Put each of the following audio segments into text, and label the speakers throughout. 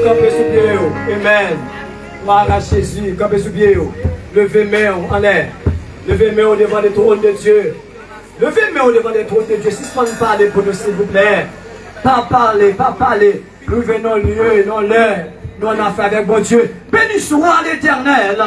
Speaker 1: campez sous pied. Amen. Voilà Jésus, campez sous pied. Levez main en l'air. Levez main au devant des trônes de Dieu. Levez main au devant des trônes de Dieu. Si ce n'est pas parler pour nous, s'il vous plaît. Pas parler, pas parler. Nous venons lieu, non l'heure. Nous en affaire avec bon Dieu. Béni soit l'Éternel.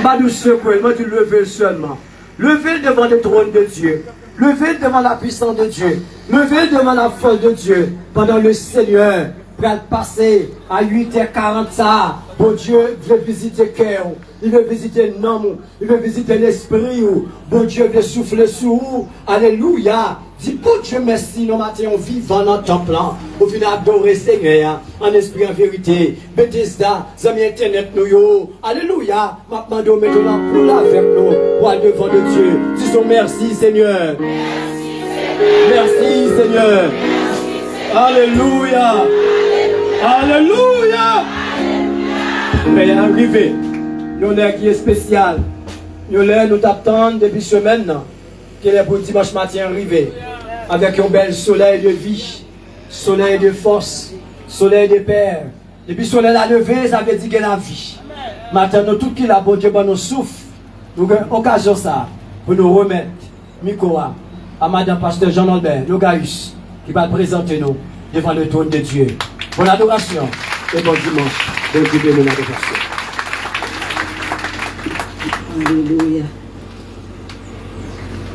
Speaker 1: M'a nous secouer, m'a dit lever seulement. Levez devant le trône de Dieu. Levez devant la puissance de Dieu. Levez devant la force de Dieu. Pendant le Seigneur va passer à 8h40 ça. Bon Dieu veut visiter le cœur. Il veut visiter l'homme. Il veut visiter l'esprit. Bon Dieu veut souffler sur vous. Alléluia. Dis bon Dieu merci. Nous matin on vivant dans le temple. On vient adorer Seigneur. En esprit en vérité. Bethesda. Amis internet nous yo. Alléluia. Maintenant mettons la poule avec nous. Pour aller devant de Dieu. Disons merci Seigneur. Merci Seigneur. Alléluia. Alléluia. Mais arrivé, nous avons qui est spécial. Nous t'attendons depuis semaine qui est pour dimanche matin arrivé. Avec un bel soleil de vie, soleil de force, soleil de paix. Depuis le soleil a levé, ça veut dire que la vie. Maintenant, nous tout qui la bon Dieu, nous souffle. Nous avons occasion ça pour nous remettre micro à Madame Pasteur Jean-Albert Nogaïus qui va présenter nous devant le trône de Dieu. Bonne adoration et bon dimanche. Bonne adoration.
Speaker 2: Alléluia.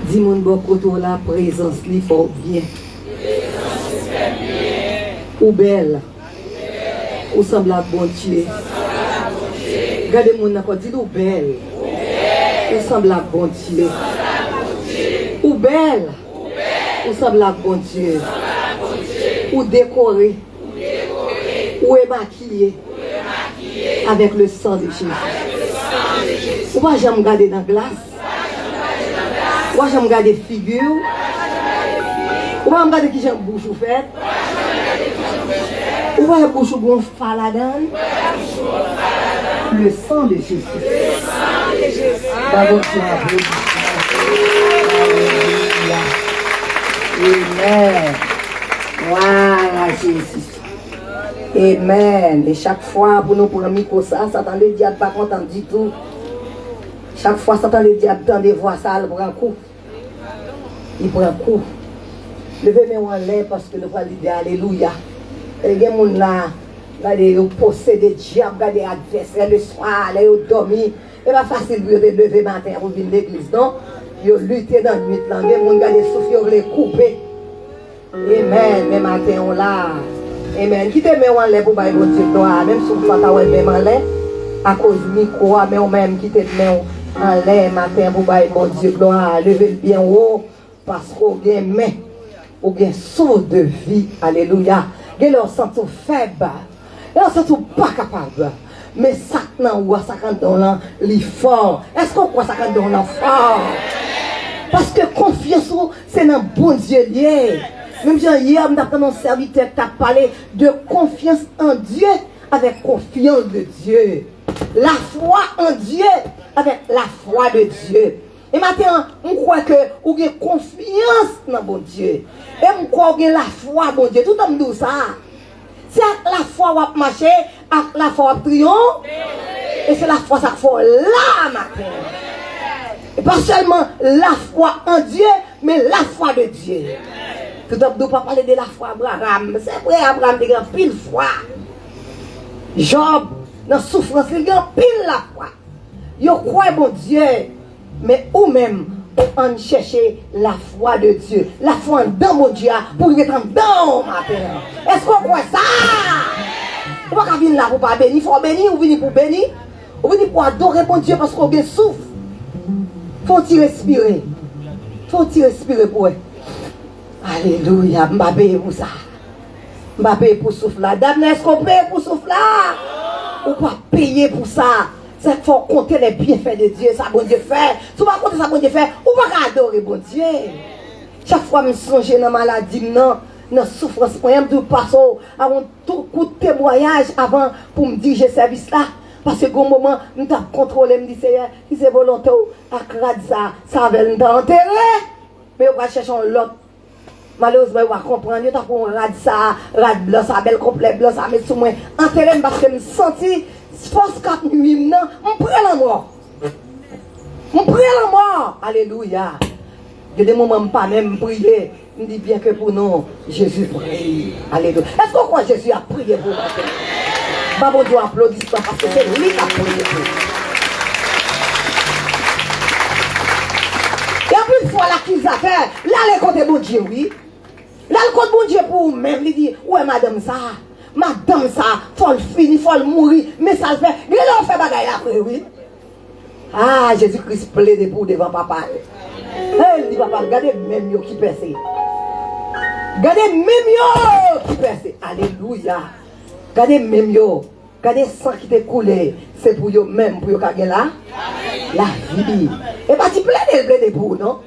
Speaker 2: Dis-moi beaucoup la présence li faut bien. Ou belle. Ou semblable bon Dieu. Regardez mon n'a pas dit ou belle. Ou semblable bon Dieu. Ou belle. Ou semblable bon Dieu. Ou décoré. Ou émaquillé. Avec le sang de Jésus. Ou pas jamais regarder dans la glace. Ou pas jamais regarder figure. Ou pas regarder qui j'aime bouche ou fait. Ou pas bouche ou bon faladan. Le sang de Jésus. Amen. Voilà Jésus. Amen. Et chaque fois, pour nous prendre micro ça, Satan le diable pas content du tout. Chaque fois, Satan le diable tend de voir ça, il prend un coup. Il prend un coup. Levez-moi en l'air parce que nous allons dire Alléluia. Et il y a des gens là, ils possèdent des diables, des adversaires le soir, ils dorment. C'est pas facile de lever matin pour venir à l'église, non? Ils luttent dans la nuit, il y a des gens qui souffrent, ils les couper. Amen. Mais matin, on l'a. Amen. Qui te met en l'air pour bailler votre Dieu gloire, même si vous ne faites pas même en l'air, à cause du micro, mais on même qui te met en l'air matin pour bailler votre Dieu gloire, levez bien haut, parce qu'on a une main, on a un souffle de vie, alléluia. Et leur sent tout faible, leur sent tout pas capable. Mais ça ou ça dans l'effort. Est-ce qu'on croit ça dans l'effort? Parce que confiance, c'est un bon Dieu lié. Même hier, on a un serviteur qui a parlé de confiance en Dieu avec confiance de Dieu. La foi en Dieu avec la foi de Dieu. Et maintenant, on croit que vous avez confiance dans bon Dieu. Et on croit que vous avez la foi bon Dieu. Tout le monde dit ça. C'est la foi qui marche, la foi qui triomphe. Et c'est la foi qui fait là matin. Et pas seulement la foi en Dieu, mais la foi de Dieu. Tout le monde ne peut pas parler de la foi Abraham. C'est vrai, Abraham a grand pile foi. Job, dans la souffrance, il a pile la foi. Il croit bon Dieu. Mais ou même, on cherche la foi de Dieu. La foi dans mon Dieu pour être dans ma terre. Est-ce qu'on croit ça? On ne peut pas venir là pour pas bénir. Il faut bénir ou venir pour bénir. Ou venir pour adorer mon Dieu parce qu'on a souffle. Faut-il respirer? Faut-il respirer pour eux? Alléluia. Mbappé pour ça. Mbappé pour souffle là. Dame, est-ce qu'on paye pour souffle là? On pas payer pour ça. C'est qu'il faut compter les bienfaits de Dieu, ça bon Dieu fait. Si on ne va compter ça bon Dieu fait, on va adorer bon Dieu. Chaque fois que je songe dans la maladie, dans la souffrance, je me passe à un tout coup de témoignage avant pour me dire ce service là. Parce que au moment, je me contrôler, je me dis, si c'est volontaire, à ça va nous enterrer. Mais on va chercher l'autre Malheureusement, on va comprendre, yo t'a pour rad ça, rad blanc ça, belle complet blanc ça, mais sous moi enterré parce que me senti force 4 nuit non, on prend la mort. On prend la mort. Alléluia. Il y a des moments pas même prier, me dit bien que pour nous Jésus prie. Alléluia. Est-ce qu'on croit que Jésus a prié pour nous? Pas bon Dieu applaudisse parce que c'est lui qui a prié pour nous. Et puis une fois l'accusateur, là les côtés bon Dieu oui. Là, le code bon Dieu pour vous-même, il dit, ouais, madame ça, faut le finir, faut le mourir, mais ça le fait, il a fait bagaille après, oui. Ah, Jésus-Christ plaide pour devant papa. Il dit, papa, regardez même yo qui perce. Regardez même yo qui perce. Alléluia. Regardez même yo. Regardez sang qui t'est coulé. C'est pour yo même, pour yo kage là. La vie. Et pas tu plaide pour, non?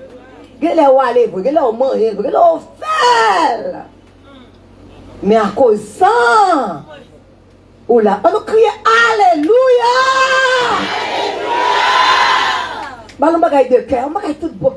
Speaker 2: Gele ou aller, gele ou manger, gele ou faire. Mais à cause de ça, ou là, on nous crie Alléluia. Bah, on bagaille de cœur, on bagaille tout bon.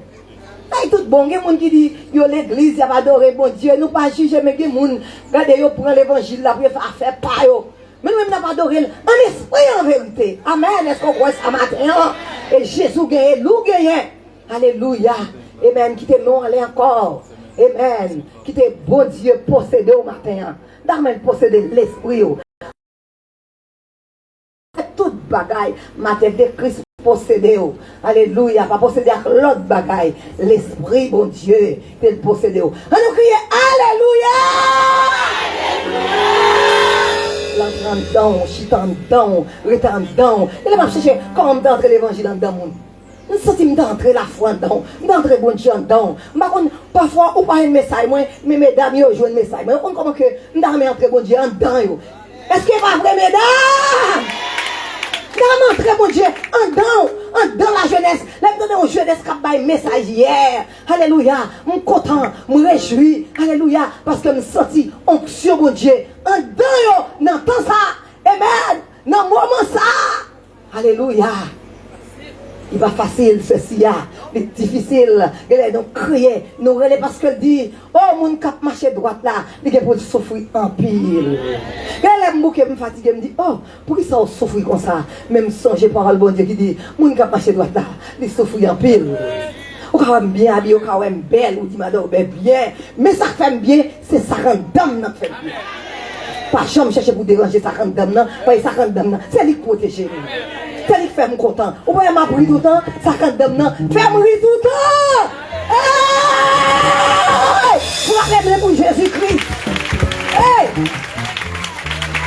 Speaker 2: Bagaille tout bon. Il y a des gens qui disent, yo l'église, il va adorer bon Dieu. Nous pas juger, mais il y a des gens, regardez, yo prend l'évangile là, pour faire pas yo. Mais nous même pas adorer en esprit en vérité. Amen. Est-ce qu'on croit ça matin? Et Jésus gagne, nous gagne. Alléluia. Amen. Qui t'est non allé encore. Amen. Qui t'est bon Dieu possédé au matin. D'amen posséder l'esprit. Toute bagaille. Matin de Christ possédé. Alléluia. Pas posséder l'autre bagaille. L'esprit, bon Dieu, t'es possédé. On nous crie Alléluia. L'entrant dedans, chitant dedans, retant dedans. Il va chercher comment d'entrer l'évangile dans le monde. Nous sentons d'entrer la foi dedans, d'entrer bon Dieu dedans. Parfois, on pas un message, mais mesdames, ils jouent un message. Mais on comment que nous avons entré bon Dieu dedans. Est-ce que c'est pas vrai, mesdames? Nous avons entré bon Dieu dedans la jeunesse. Nous avons une jeunesse qui a un message hier. Alléluia. Je suis content, je me réjouis. Alléluia. Parce que nous sentons onction bon Dieu dedans, dans temps ça. Amen. Dans le moment ça. Alléluia. Il va facile ceci, il est difficile. Donc crier, nous relais parce qu'elle dit, oh mon cap marché droite là, il est pour souffrir en pile. Elle aime beaucoup me fatiguer, me dit, oh, pourquoi ça souffrir comme ça? Même songer par le bon Dieu qui dit, mon cap marché droite là, il souffre en pile. Ou quand même bien habillé, ou quand même belle, ou dit madame, bien. Mais ça fait bien, c'est ça rend dame notre fait bien. Pas jamais chercher pour déranger ça rend dame, pas ça rend dame, c'est lui qui protège nous. C'est lui qui fait me content. Ou bien m'a pris tout le temps, ça rend dame, fait me rire tout le temps. Pour la pour Jésus-Christ.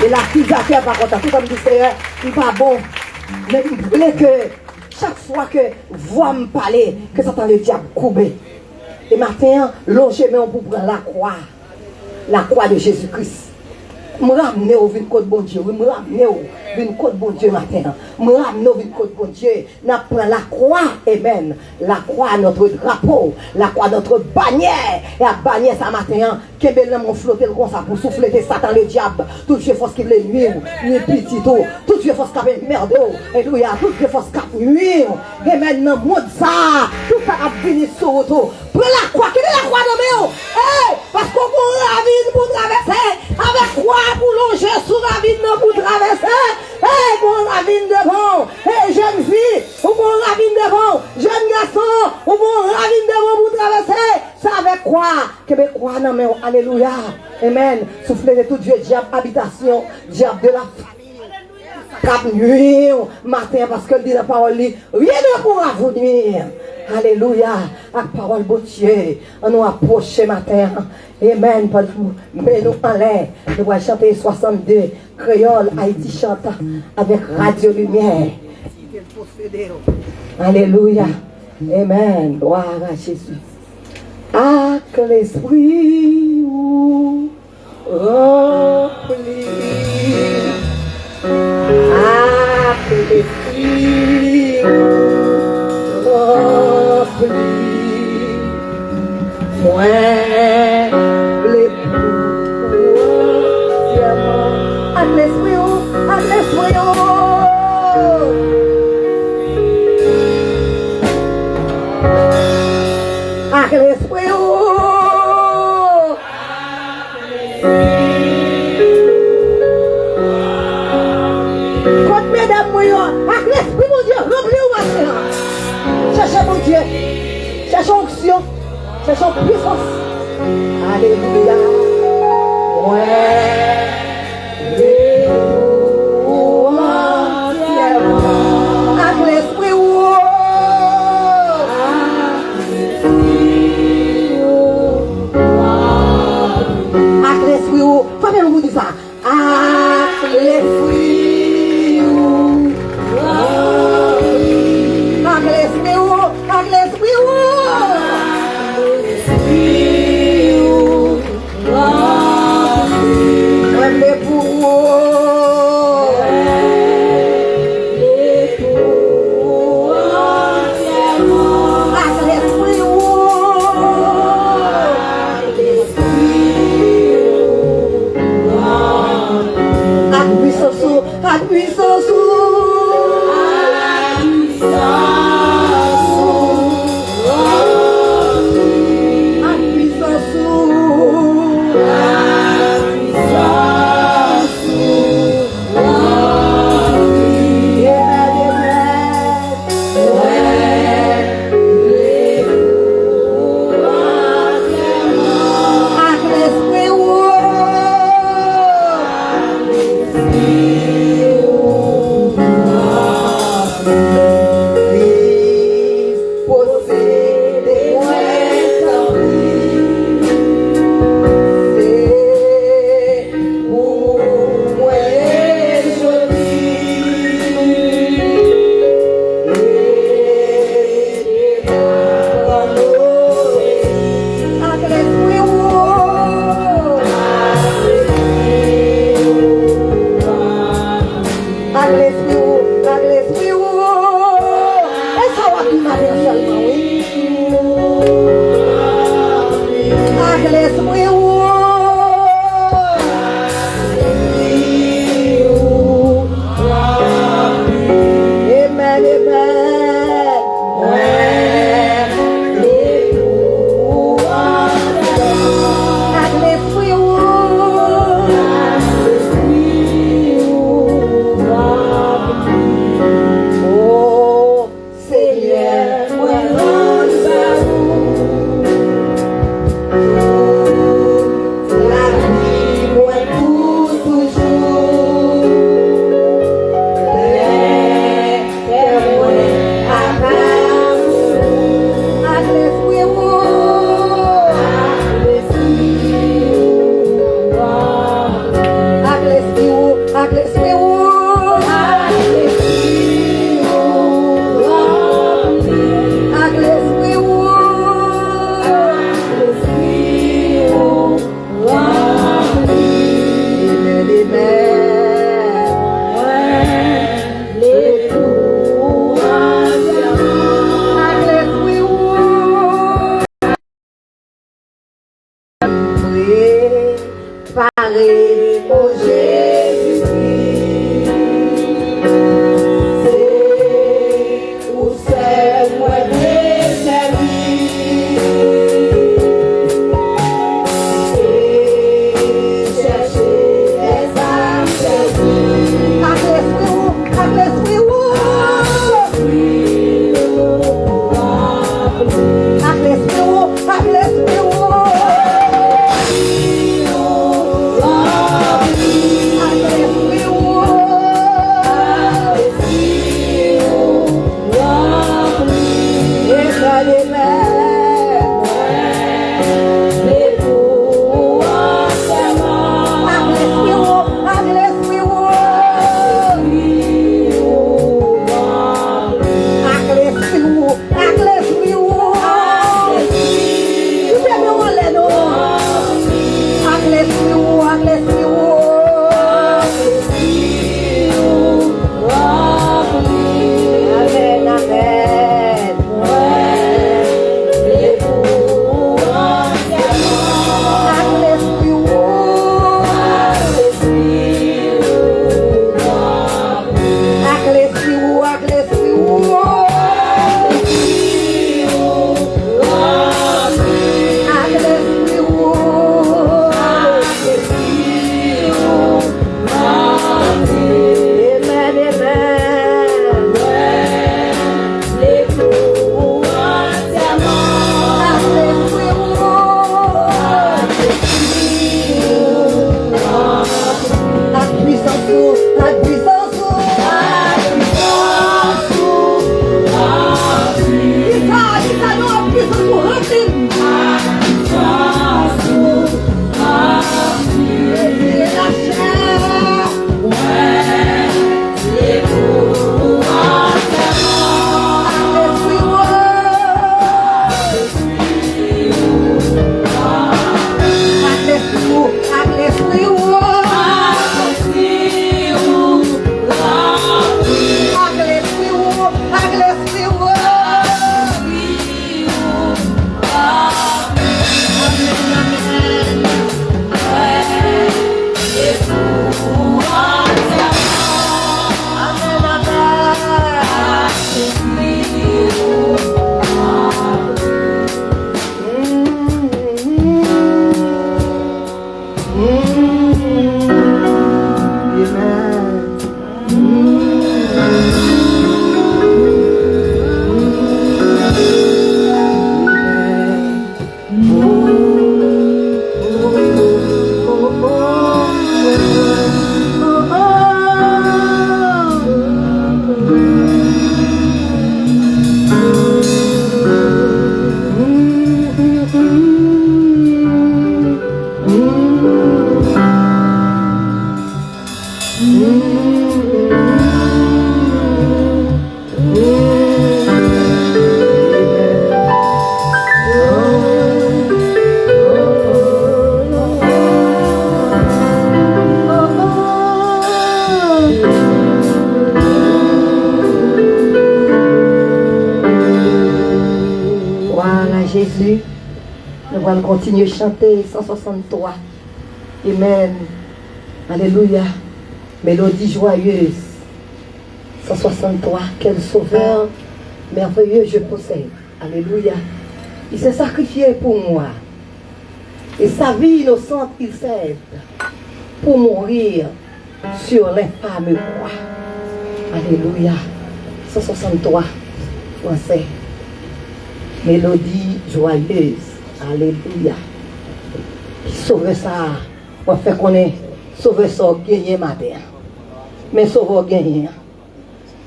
Speaker 2: Et l'accusateur par contre, tout comme dit Seigneur, il n'est pas bon. Mais il voulait que chaque fois que voix me parler, que ça le diable couper. Et maintenant, longer pour prendre la croix de Jésus-Christ. Me ramener au vin côte bon Dieu, me ramener au vin côte bon Dieu matin, me ramener au vin côte bon Dieu, n'a prend la croix, amen, la croix notre drapeau, la croix notre bannière, et la bannière ça matin, qu'est belle mon flotter comme ça pour souffler Satan le diable, toute Dieu force qui veut nuire, nuire petit tout, toute Dieu force qui veut merde, alléluia, toute Dieu force qui nuire, amen, dans monde ça, tout ça a fini sur auto, prends la croix, quelle est la croix de Méo, parce qu'on peut la vie pour traverser, avec croix pour longer sous la vie pour traverser, pour la vie devant, jeune fille, ou pour la vie devant, jeune garçon, ou pour la vie devant pour traverser, ça avec quoi? Québécois, non mais alléluia, amen, soufflez de tout Dieu, diable habitation, diable de la cap nuit, matin, parce que dit la parole, rien ne pourra vous nuire. Alléluia, la parole de Dieu, on nous approche ce matin. Amen, pas vous, mais nous en l'air. Nous allons chanter 62, créole, Haïti chante avec Radio Lumière. Alléluia, amen, gloire à Jésus. Ah, que l'esprit remplit. Ah, que l'esprit remplit. Moi, les pouvoirs, à l'esprit, à l'esprit, cherche onction, cherche puissance. Alléluia. Ouais. Avec l'esprit, avec l'esprit, pas bien vous dire ça. Avec l'esprit, avec l'esprit, avec l'esprit, Jésus, nous allons continuer à chanter 163. Amen. Alléluia. Mélodie joyeuse. 163. Quel sauveur merveilleux je possède. Alléluia. Il s'est sacrifié pour moi. Et sa vie innocente, il s'aide pour mourir sur l'infâme croix. Alléluia. 163. Français. Mélodie joyeuse. Alléluia. Sauve ça. On fait qu'on est sauve ça gagné matin. Mais sauve gagné.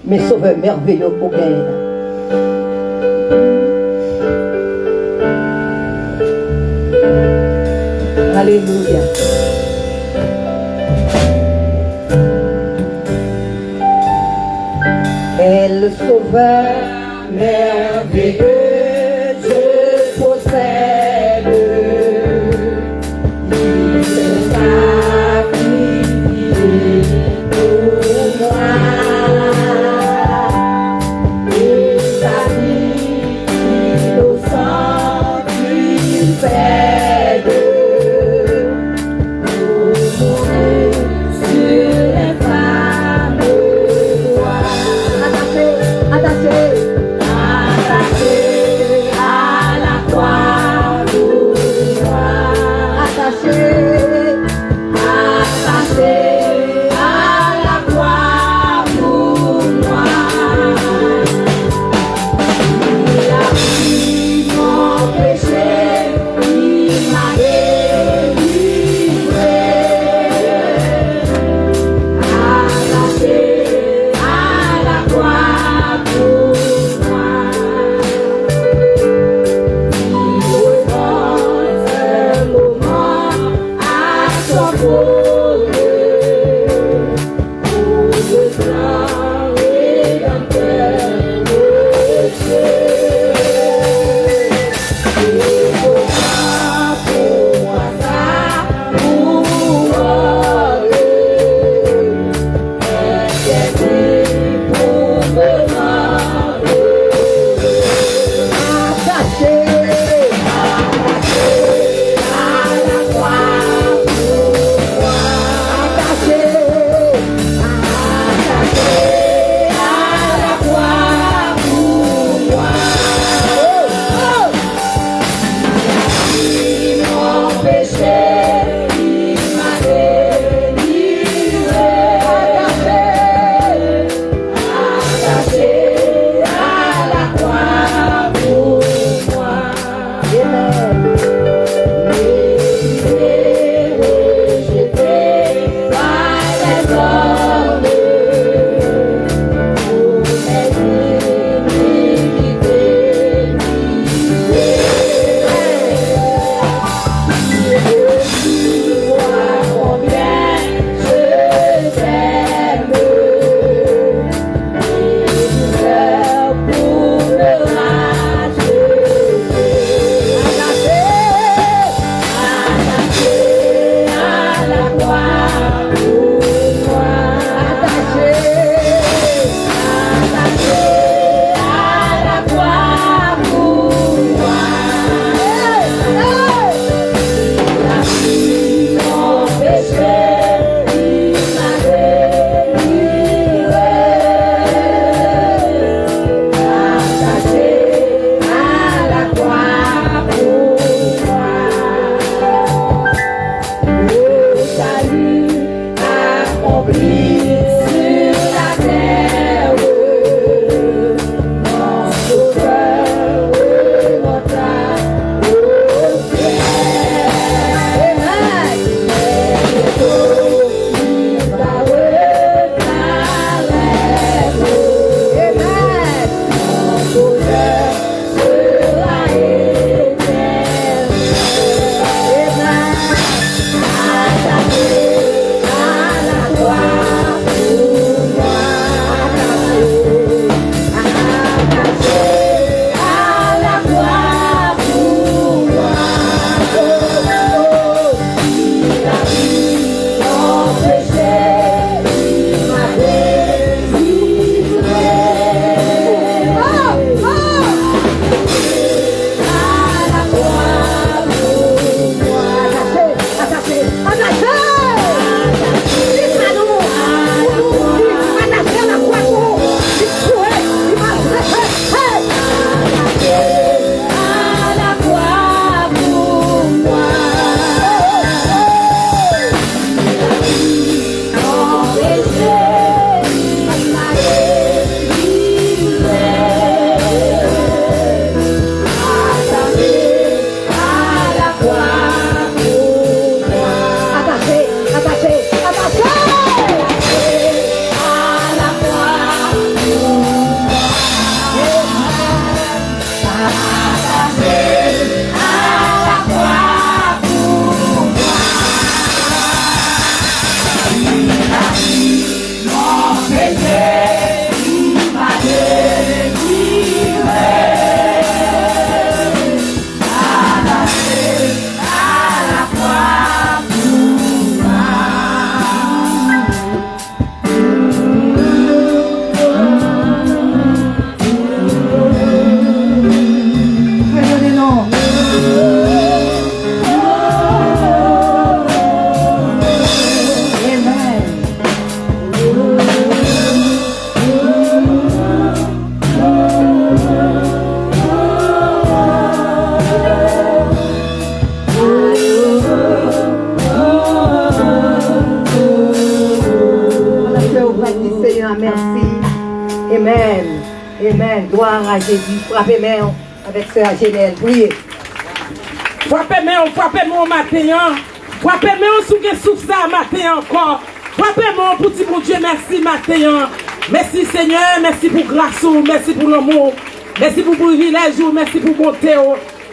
Speaker 2: Mais sauve merveilleux pour gagner. Alléluia. Et le sauveur merveilleux je possède. Il se sacrifie pour moi. Et sa vie innocente il cède pour mourir sur les femmes. Attaché à la croix pour moi. Attaché à la croix pour moi. Il a pris mon péché, il m'a délivré. Attaché à la croix pour moi. Il renonce un moment à son côté pour le sang rédempteur de Dieu. Et pour moi ça, pour pour me rendre attaché à la croix pour moi. Seigneur, merci. Amen. Amen. Gloire à Jésus. Frappez main avec Sœur Genèle. Priez.
Speaker 3: Frappez-moi matin. Frappez-moi sous que souffle ça matin encore. Frappez-moi pour dire bon Dieu merci matin. Merci Seigneur, merci pour grâce, merci pour l'amour. Merci pour privilège, merci pour bonté.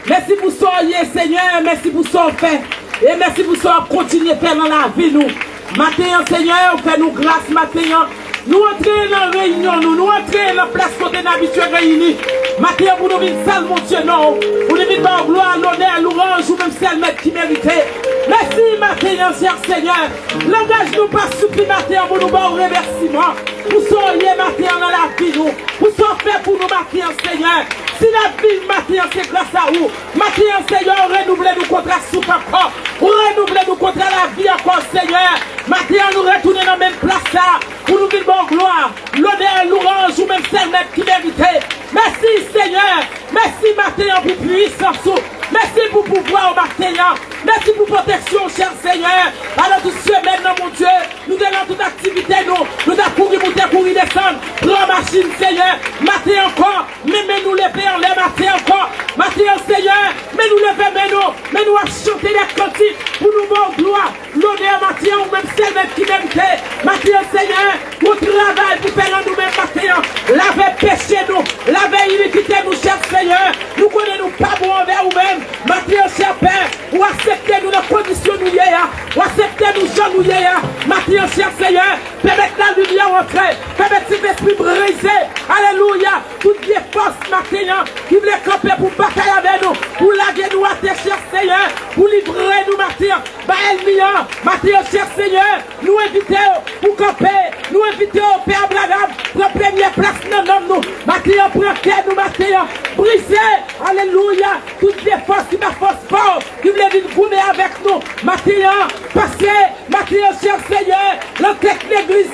Speaker 3: Merci pour soyez Seigneur, merci pour son fait. Et merci pour ça continuer à faire dans la vie nous. Matin Seigneur, fais-nous grâce matin. Nous entrons dans la réunion, nous entrons dans la place côté d'habitude réunis. Matin pour nous venir salle mon Dieu non. Pour nous venir dans gloire, l'honneur, l'orange ou même celle maître qui méritait. Merci matin, cher Seigneur. Langage nous pas supplie matin pour nous faire un remerciement. Pour soyez matin dans la vie nous. Pour ça faire pour nous matin Seigneur. Si la vie matin c'est grâce à vous. Matin Seigneur, renouvelez-nous contre la soupe encore. Renouvelez-nous contre la vie encore Seigneur. Matin nous retournons dans la même place là. Pour nous vivre en gloire. L'honneur, l'orange ou même celle même qui méritait. Merci Seigneur. Merci matin pour puissance. Merci pour pouvoir au matin. Merci pour protection, cher Seigneur. Alors tout semaine, mon Dieu, nous donnons toute activité, nous avons couru, monter, courir, descendre. Prends machine, Seigneur. Matin encore, mais nous lever en l'air, matin encore. Matin, Seigneur, mais nous lever, mais nous à chanter les cantiques pour nous voir gloire. L'honneur, matin, ou même celle même qui méritait. Matin, Seigneur, nous travail pour faire en nous-mêmes, matin. Laver péché, nous, laver iniquité, nous, cher Seigneur. Nous connaissons pas bon envers nous-mêmes. Matin, cher Père, ou acceptez-nous la condition nous y est, ou acceptez-nous gens nous y est. Matin, cher Seigneur, permettez la lumière entrer, permettez cet esprit briser. Alléluia. Toutes les forces, matin, qui voulaient camper pour batailler avec nous, pour laguer nous à tes chers Seigneur, pour livrer nous, matin. Matin, cher Seigneur, nous invitons pour camper, nous invitons au Père Abraham, pour la première place dans nous. Matin, pour laquelle nous, matin, briser. Alléluia. Toutes les forces qui m'a force fort, qui voulaient venir goumer avec nous. Matin, passez, matin, cher Seigneur, l'enquête l'église,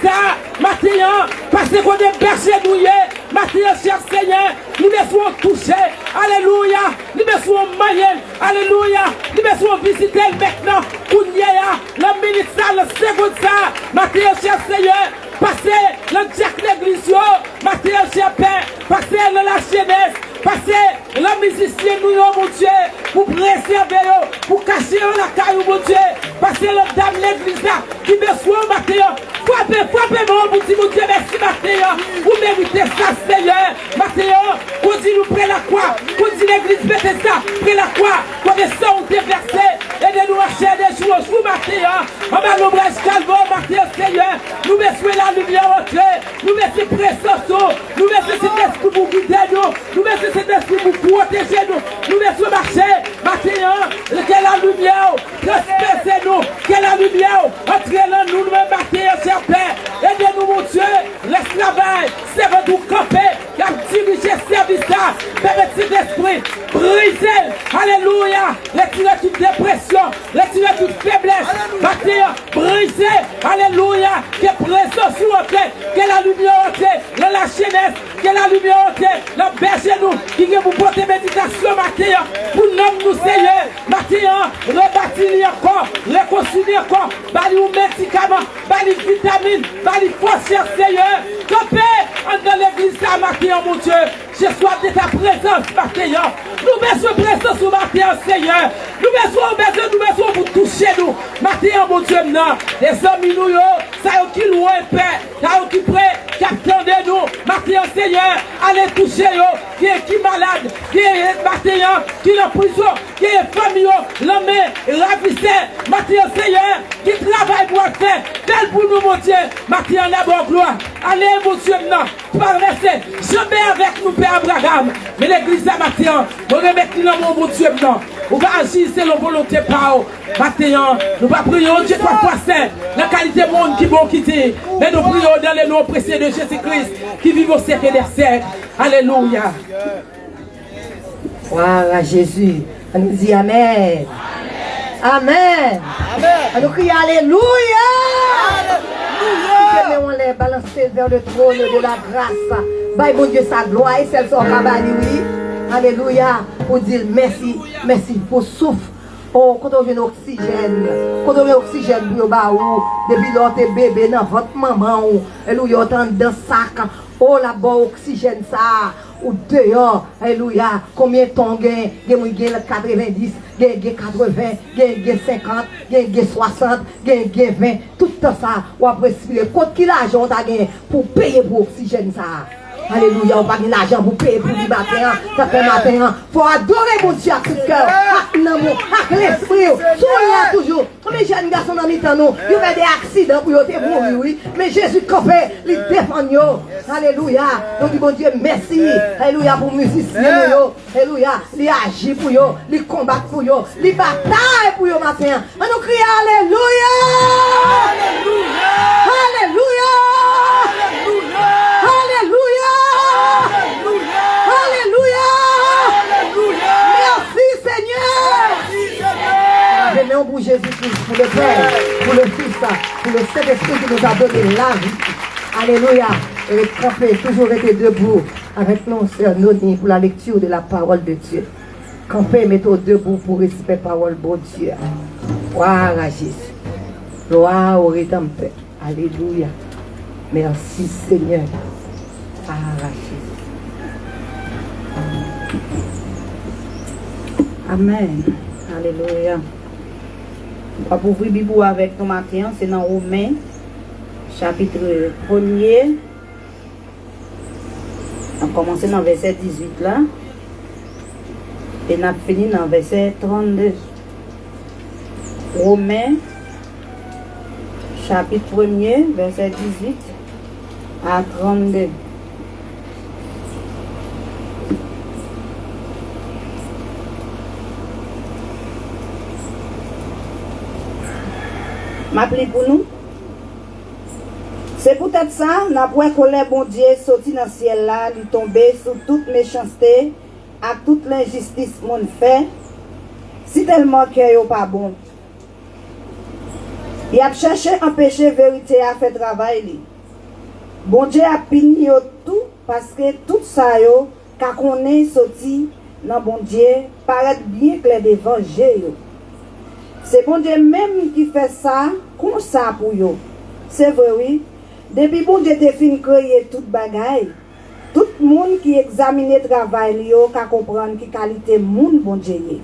Speaker 3: matin, passez qu'on est berger douillé. Matin, cher Seigneur, nous me sommes touchés. Alléluia. Nous me sommes moyens. Alléluia. Nous me sommes visités maintenant. Kounyea, le ministère, le second ça. Matin, cher Seigneur, passez le diacre l'église. Matin, cher Père, passez dans la jeunesse. Passez le musicien, nous, mon Dieu, pour préserver, pour cacher la caille, mon Dieu. Passez le dame l'église là, qui me soit matin. Frappez, mon petit mon Dieu, merci matin. Vous méritez ça, Seigneur. Matin, qu'on dit nous près la croix, qu'on dit l'église mettez ça, près la croix, qu'on est sans déverser. Aidez-nous à chercher des jours, vous matin. On va l'ombrage calvo, matin, Seigneur. Nous mettons la lumière entrer, nous mettons présence, nous mettons cet esprit pour guider nous, nous mettons cet esprit pour protéger nous, nous mettons marcher, matin, que la lumière, transpercez-nous, que la lumière, entrez dans nous, matin, cher Père, aidez-nous, mon Dieu, l'esclavage, c'est votre camper, qui a dirigé ce service-là, permettez l'esprit, brisez, alléluia, retirez toute dépression, retirez toute faiblesse, matin, brisez, alléluia, que présence sur votre tête, que la lumière entre, dans la jeunesse, que la lumière entre, la berger nous, qui vient vous porter méditation, matin, pour nous, Seigneur, matin, rebâtir encore, réconcilier encore, bali ou médicaments, bali vitamines, bali force, Seigneur, campez dans l'église, matin, mon Dieu, je sois de ta présence, matin, nous besoin de présence au matin, Seigneur, nous besoin pour toucher nous, matin, mon Dieu, non, les amis, nous, ça y est qui loin, Père, ça y est qui prêt, qui attendez nous, matin, Seigneur, allez toucher, qui est qui malade, qui est matin, qui est en prison, qui est famille, l'homme, ravissé, matin, Seigneur, qui travaille pour faire, tel pour nous, mon Dieu, matin, la bonne gloire, allez, mon Dieu, non, parlez, jamais avec nous, Père Abraham, mais l'église, matin, nous remettons dans mon Dieu, non, on va agir, c'est la volonté par matin, nous va prier, Dieu, trois fois saint, la qualité monde qui vont quitter, mais nous prions dans les noms précieux de Jésus-Christ, qui vit au siècle des siècles. Alléluia.
Speaker 2: Voilà Jésus. On nous dit Amen. Amen. Amen. On nous crie Alléluia. Alléluia. On les balancer vers le trône de la grâce. Bye mon Dieu sa gloire et celle son rabbin, oui. Alléluia. Pour dire merci. Merci pour souffle. Oh, quand on vient l'oxygène, quand on vient l'oxygène pour baou, depuis l'autre bébé dans votre maman, et nous y entend dans sac, oh là-bas oxygène ça, ou dehors, alléluia, combien de temps gain, gain 90, gain 80, gain 50, gain 60, gain 20, tout ça, ou après respirer, quand qui l'argent t'as gagné pour payer pour oxygène ça. Alléluia, on va gagner l'argent pour payer pour du matin, ça fait matin. Faut adorer mon Dieu à tout cœur, avec l'amour, avec l'esprit. Soyez toujours. Comme les jeunes garçons dans mi-temps, nous, ils ont des accidents pour ils mourir, oui. Mais Jésus campé, il défend nous. Alléluia. Donc, bon Dieu, merci. Alléluia pour musiciens, alléluia. Il agit pour eux, il combat pour eux, il bataille pour eux matin. On nous crie Alléluia. Alléluia. Alléluia. Alléluia. Alléluia. Merci Seigneur. Venons pour Jésus-Christ, pour le Père, pour le Fils, pour le Saint-Esprit qui nous a donné la vie. Alléluia. Et camper, toujours été debout avec nos sœurs Noni pour la lecture de la parole de Dieu. Camper, mettons debout pour respect parole de Dieu. Gloire à Jésus. Gloire au Rédempteur. Alléluia. Merci Seigneur.
Speaker 4: Amen. Alléluia. On va ouvrir la Bible avec nous matin, c'est dans Romains, chapitre 1er. On commence dans verset 18 là. Et on a fini dans verset 32. Romains, chapitre 1er, verset 18 à 32. M'appelez pour nous. C'est peut-être ça, n'a pas colère bon Dieu sorti dans le ciel là, lui tomber sur toute méchanceté, à toute l'injustice mon fait. Si tellement que yo pas bon. Il a cherché à empêcher vérité à faire travail li. Bon Dieu a puni yo tout parce que tout ça yo qu'a connaît sorti dans bon Dieu paraît bien clair devant Dieu. C'est bon Dieu même qui fait ça, comme ça pour eux. C'est vrai, oui. Depuis bon Dieu te fin créer toute bagaille, tout le monde qui examine le travail, yo, ka comprendre qui qualité monde bon Dieu.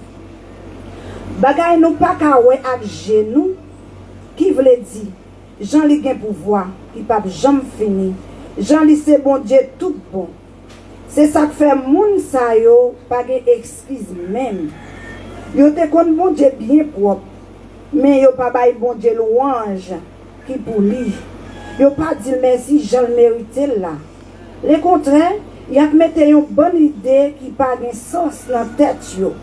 Speaker 4: Bagaille nous pas ka wè ak genou, qui veut dire, Jean li gen pouvoir, qui pas jamais fini. Jean li c'est bon Dieu tout bon. C'est ça que fait moun sa yo, pas gen excuse même. Yo te kon bon Dieu bien propre. Mais yo pas bay bon Dieu louange qui pour lui. Yo pas dit merci, j'en mérité là. Le contraire, y a mette une bonne idée qui pas de sens dans tête yo.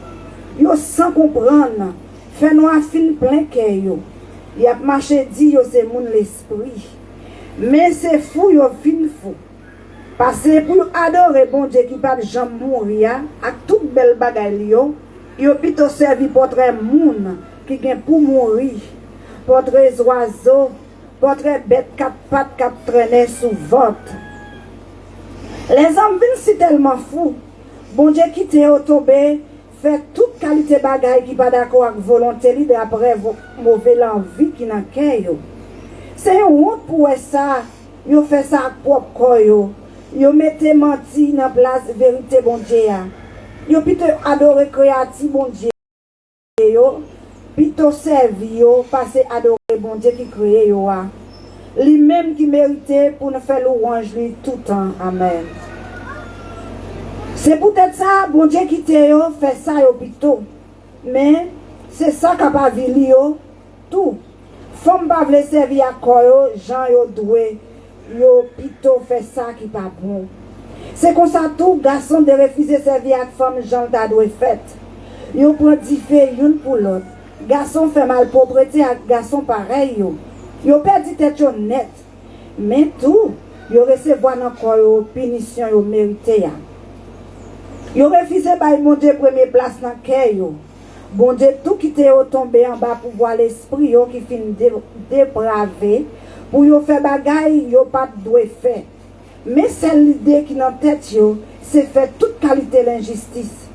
Speaker 4: Yo sans comprendre, fait noir fin plein que yo. Y a marché dit yo c'est moun l'esprit. Mais c'est fou yo fin fou. Parce que pour adorer bon Dieu qui pas jamais mourir, à toute belle bagaille yo plutôt servi portrait moun qui vient pour mourir, portrait oiseau, portrait bête quatre pattes qui traînait sous vote. Les hommes viennent si tellement fous. Bon Dieu qui t'est tombé, fait toute qualité bagaille qui pas d'accord avec volonté li d'après mauvais envie qui n'a qu'un. C'est une honte pour ça. Yo fait ça propre corps yo. Yo mettez menti dans place vérité bon Dieu. Yo plutôt adorer créatif bon Dieu. Yo plutôt servi yo passer adorer bon Dieu qui créé yo. Lui-même qui méritait pour nous faire louange lui tout le temps. Amen. C'est peut-être ça, bon Dieu qui te yo fait ça yo plutôt. Mais c'est ça qu'a pas vu yo tout. Femme pas vle servir à quoi yo, Jean yo doué. Yo plutôt fait ça qui pas bon. C'est comme ça tout garçon de refuser servir à femme Jean t'a doué fait. Yo prend différent une pour l'autre. Garçon fait mal propreté à garçon pareil yo. Yo perdu tête yo net. Mais tout, yo recevoir encore yo punition yo mérité ya. Yo refusé bay mon Dieu première place dans cœur yo. Bon Dieu tout qui te yo tombé en bas pour voir l'esprit yo qui fin dépravé pour yo faire bagaille yo pas doit faire. Mais c'est l'idée qui dans tête yo, c'est faire toute qualité l'injustice,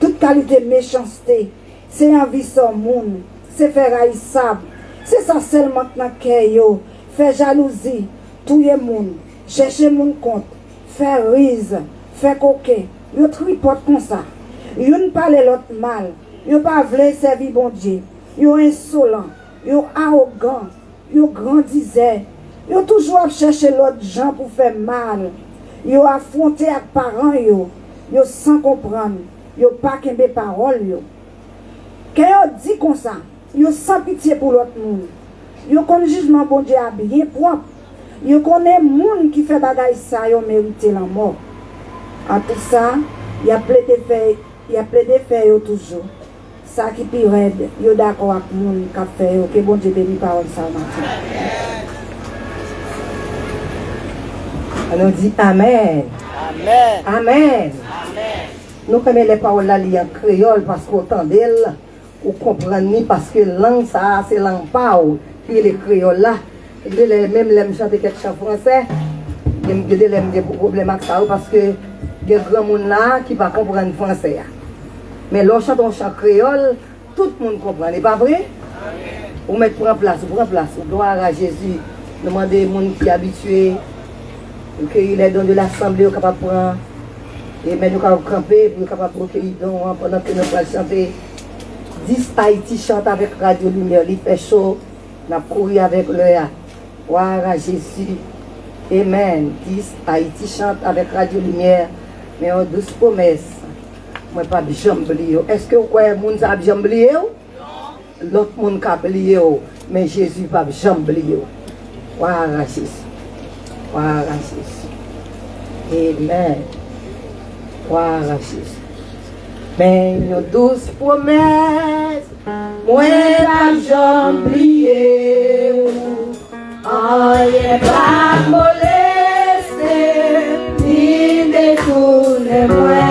Speaker 4: toute qualité méchanceté. c'est envie son monde, c'est faire haïssable. C'est ça seulement dans yo, faire jalousie, tout le monde, chercher mon compte, faire rise, faire coquet, yo tripote comme ça. Yo ne parle l'autre mal, yo pas vle servir bon Dieu, yo insolent, yo arrogant, yo grandisait, yo toujours chercher l'autre gens pour faire mal, yo affronter avec parents yo sans comprendre, yo pas kembe parole yo. Quand yo dit comme ça, yo sans pitié pour l'autre monde. Yo connaît jugement bon Dieu bien propre. Yo connaît monde qui fait bagaille ça, yo mérite la mort. En tout ça, il y a plein de faits yo toujours. Ça qui pire raide, yo d'accord avec monde qui fait yo, que bon Dieu bénisse parole ça matin.
Speaker 2: On dit Amen.
Speaker 5: Amen.
Speaker 2: Amen. Nous connaissons les paroles là en créole parce qu'autant d'elles, ou comprenez parce que langue ça, c'est langue pao, qui est le créole là. Même les chanter quelque chose français, il y a des problèmes avec ça parce que il y a grand monde là qui ne va pas comprendre français. Mais lorsqu'on chante un chant créole, tout le monde comprend, n'est pas vrai? Vous mettez pour en place, gloire à Jésus. Demandez aux gens qui sont habitués, qu'il est dans de l'assemblée, capable de prendre, et mettre nous camper, pour capable de recueillir pendant que nous allons chanter. 10 Haïti chante avec Radio Lumière, il fait chaud, on a couru avec le gloire à Jésus. Amen. 10 Haïti chante avec Radio Lumière, mais on 12 promesses. Moi, pas de jamblier. Est-ce que vous croyez que les gens ont jamblier? Non. L'autre monde a oublié, mais Jésus n'a pas jamblier. Gloire à Jésus. Gloire à Jésus. Amen. Gloire à Jésus. Mais nos 12 promesses, moi pas j'oublié, on pas molesté, ni détourné moi.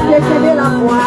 Speaker 2: Déclarez la foi.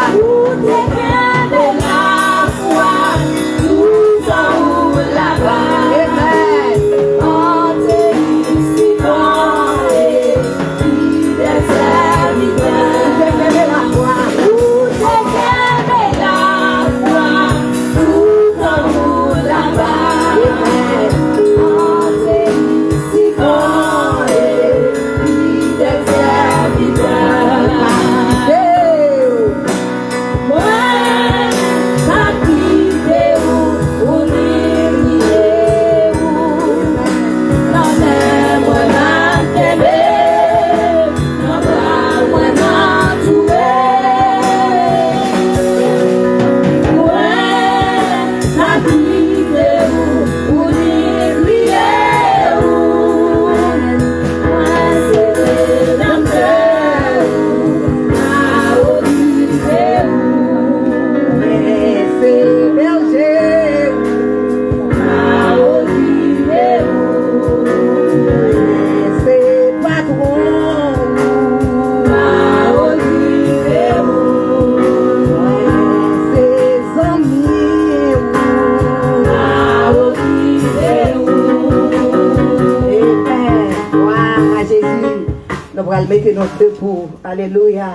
Speaker 2: Mettez nos deux pour alléluia.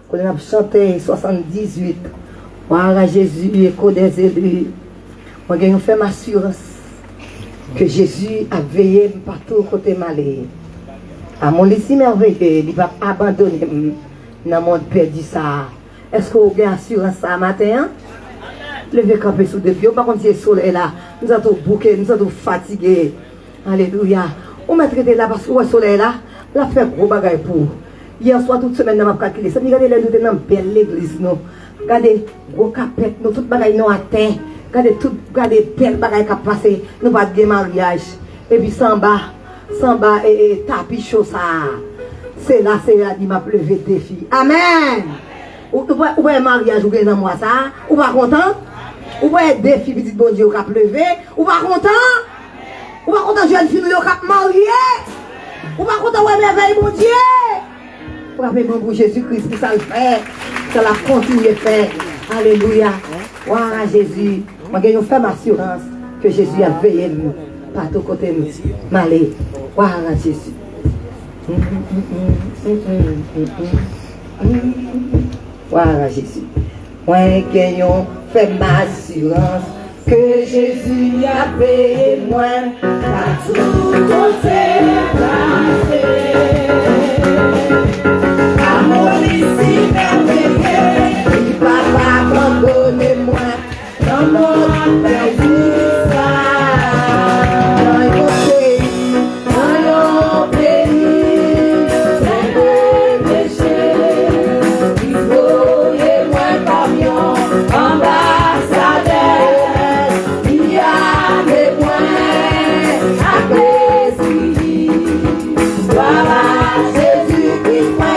Speaker 2: Qu'on a chanté 78. Voilà Jésus, écho des élus. Moi, j'ai fait ma assurance que Jésus a veillé partout côté malé. À mon ici merveilleux, il va abandonner dans mon perdu ça. Est-ce que vous avez assurance ça matin? Levez camper sous deux pieds. Par contre, c'est le soleil là. Nous sommes tous bouqués, nous sommes tous fatigués. Alléluia. On m'a traité là parce que le soleil là. La fait gros bagaille pour. Hier soir, toute semaine, on m'a calculé. Ça me dit, regardez, nous sommes dans une belle église. Regardez, gros capet, nous, toute bagaille nous atteint. Regardez, belle bagaille qui a passé. Nous pas de mariage. Et puis, sans bas et tapis chaud ça. C'est là, c'est là, il m'a levé défi. Amen. Ou un mariage, ou dans moi ça. Ou pas content? Ou un défi, petit bon Dieu, qui a levé. Ou pas content? Ou pas content, jeune fille, qui a marié? Ou pas content de merveille, mon Dieu? Frappez-moi pour Jésus-Christ, qui ça le fait. Ça l'a continué à faire. Alléluia. Voilà Jésus. Moi, j'ai fait ma assurance que Jésus a veillé nous. Partout côté nous. Malé. Voilà Jésus. Voilà Jésus. Moi, j'ai fait ma assurance que Jésus a veillé moi. Partout côté placé. Amour ici merveilleux, il va pas abandonner moi. Dans mon perdu ça. Dans mon pays, dans mon pays, c'est le péché. Il faut y moi camion, ambassadeur. Il y a des points à plaisir. Voilà Jésus qui fait.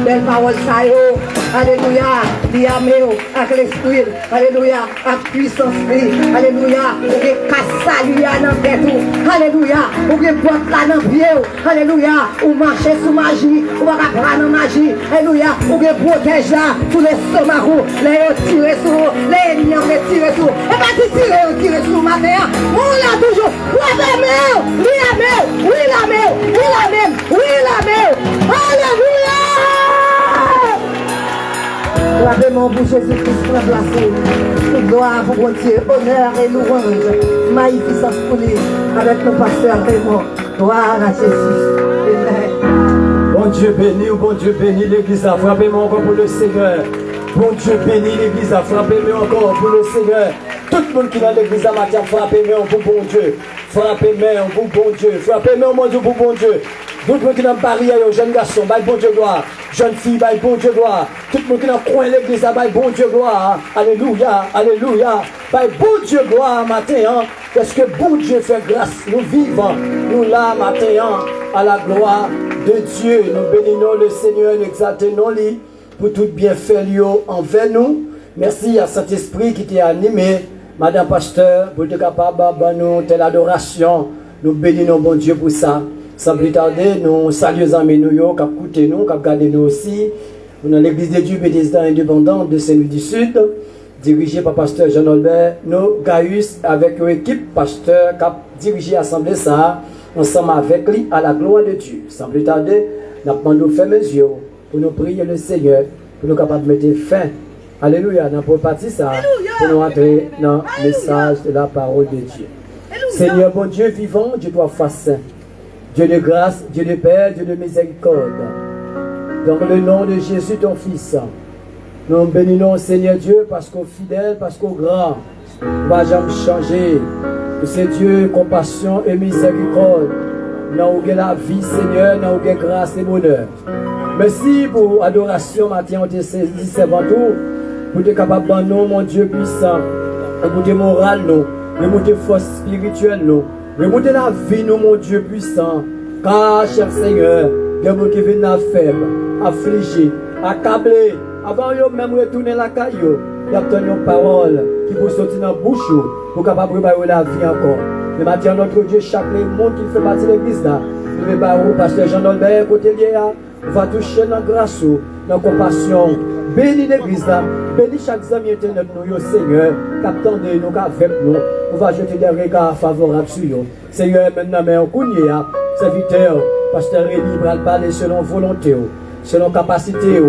Speaker 2: Belle parole ça yo. Alléluia. Diameo avec l'esprit. Alléluia. Avec puissance. Alléluia. Ou que casse lui dans tête. Alléluia. Ou que porte là dans pied. Alléluia. Ou marcher sous magie. Ou va prendre dans magie. Alléluia. Ou que protège là tous les stomacs. Les tirer sur les ennemis tirer sur. Et pas tirer sur matin. On l'a toujours. Oui la main. Oui la main. Oui la main. Oui la main. Oui la main. Alléluia. Gravement pour Jésus-Christ remplacé. Toute gloire pour mon Dieu, honneur et louange. Magnificence pour lui, avec nos pasteurs Raymond. Gloire à Jésus. Amen.
Speaker 1: Bon Dieu béni, bon Dieu béni l'église a frappez-moi encore pour le Seigneur. Bon Dieu béni l'église a frappez-moi encore pour le Seigneur. Tout le monde qui est dans l'église a matière, frappez-moi pour bon Dieu. Frappez-moi pour bon Dieu. Frappez-moi mon Dieu pour bon Dieu. Tout le monde qui est dans Paris, jeune garçon, bail bon Dieu gloire. Jeune fille, bail bon Dieu gloire. Tout le monde qui est dans le coin de l'église, bail bon Dieu gloire. Alléluia, alléluia. Bail bon Dieu gloire matin, parce que bon Dieu fait grâce. Nous vivons, nous là matin, à la gloire de Dieu. Nous bénissons le Seigneur, nous exaltons lui pour tout bienfait envers nous. Merci à Saint-Esprit qui t'a animé, Madame Pasteur, pour être capable de nous telle adoration. Nous bénissons bon Dieu pour ça. Sans plus tarder, nous saluons les amis nous, qui ont écouté nous, qui ont regardé nous aussi. Nous dans l'église de Dieu Bethesda indépendante de Saint-Louis du Sud, dirigée par pasteur Jean-Albert, nous, Gaius, avec une équipe pasteur qui a dirigé l'assemblée ça, ensemble avec lui, à la gloire de Dieu. Sans plus tarder, nous demandons de fermer les yeux pour nous prier le Seigneur, pour nous capables de mettre fin. Alléluia, nous pour partir ça, pour nous entrer dans le message de la parole de Dieu. Seigneur, bon Dieu vivant, Dieu doit faire saint. Dieu de grâce, Dieu de paix, Dieu de miséricorde. Dans le nom de Jésus, ton Fils, nous bénissons Seigneur Dieu parce qu'au fidèle, parce qu'au grand, ne va jamais changer. C'est Dieu, compassion et miséricorde. Nous avons la vie, Seigneur, nous avons grâce et bonheur. Merci pour l'adoration, matin, on te saisit, servant tout, pour être capable de nous, mon Dieu puissant, remonter moral, nous, remonter force spirituelle, nous. Remontez la vie, nous, mon Dieu puissant. Car, cher Seigneur, il y a des gens qui viennent faibles, affligés, accablés. Avant de même retourner la caillou, il y a une parole qui peut sortir dans la bouche pour capable préparer la vie encore. Le matin, notre Dieu, chaque monde qui fait partie de l'église là, nous préparons, pasteur Jean-Albert, côté lié, on va toucher dans la grâce, dans la compassion. Bénis l'église là, bénis chaque ami internet nous, Seigneur, qu'attendez nous, qu'avec nous, on va jeter des regards favorables sur nous. Seigneur, maintenant, mais on connaît, serviteur, pasteur Rémi, va parler selon volonté, selon capacité,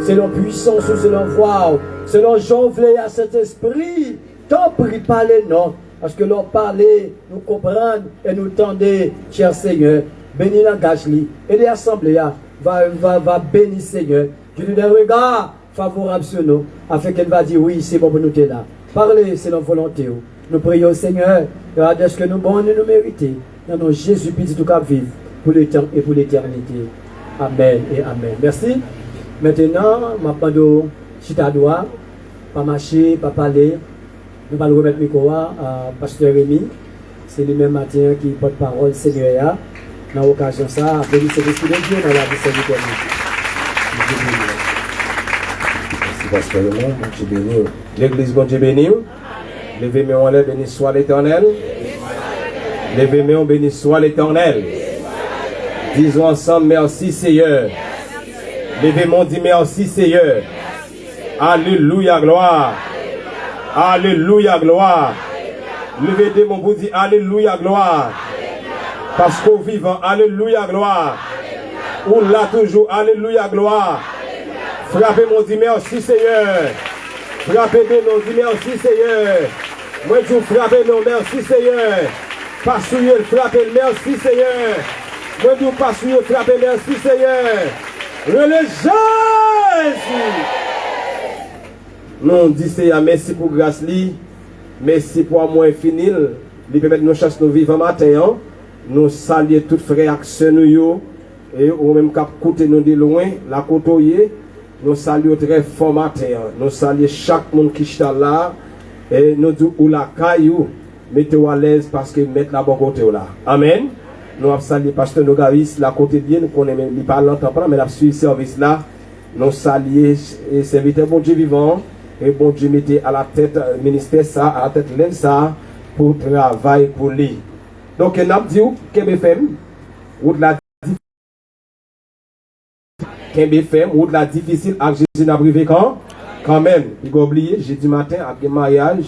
Speaker 1: selon puissance, selon voix, selon j'envoie à cet esprit, t'en prie, parlez non, parce que l'on parler, nous comprendre et nous tendre, cher Seigneur, bénis l'engagement, et les assemblées, va bénir Seigneur, je lui donne un regard favorable sur nous, afin qu'elle va dire oui, c'est bon pour nous t'es là. Parlez selon volonté. Nous prions Seigneur, de ce que nous bonnes et nous méritons. Dans nos Jésus-Christ tout cas vivre pour le temps et pour l'éternité. Amen et Amen. Merci. Maintenant, ma pando chitadoua, pas marcher, pas parler. Nous allons remettre le micro à pasteur Rémi. C'est le même matin qui porte parole Seigneur. Dans l'occasion ça, bénissez l'Esprit de Dieu dans la vie de l'éternité.
Speaker 5: prospèrement, bon Dieu béni. L'église, bon Dieu béni. Levez-moi en l'air, béni soit l'Éternel. Levez-moi, béni soit l'Éternel. Disons ensemble, merci Seigneur. Levez-moi, dis merci Seigneur. Alléluia, gloire. Alléluia, gloire. Levez mon pour dire Alléluia, gloire. Parce qu'au vivant, Alléluia, gloire. Ou là toujours, Alléluia, gloire. Frappez mon dit merci Seigneur. Frappez mon dit merci Seigneur. Moi je vous frappez mon merci Seigneur. Passouillez, frappez merci Seigneur. Moi je vous passouillez, frappez merci Seigneur. Relais Jésus. Nous disons Seigneur merci pour grâce li. Merci pour amour infini. Lui permettre nous chasser nos vivants matin. Nous saluer toutes frères et sœurs nous et au même cap côté nous de loin la côtoyer. Nous saluons très fort matin. Nous saluons chaque monde qui est là. Et nous disons ou la caillou, mettez-vous à l'aise parce que mettez la bonne côté là. Amen. Nous saluons pasteur Nogavis, la côté de nous connaissons, il parle longtemps, mais nous suivons ce service là. Nous saluons et serviteur bon Dieu vivant. Et bon Dieu mettez à la tête ministère ça, à la tête l'un ça, pour travailler pour lui. Donc, nous avons dit que BFM, ou de la KBFM ou de la difficile à Jésus n'a privé quand même. Il faut oublier, jeudi matin, après le mariage,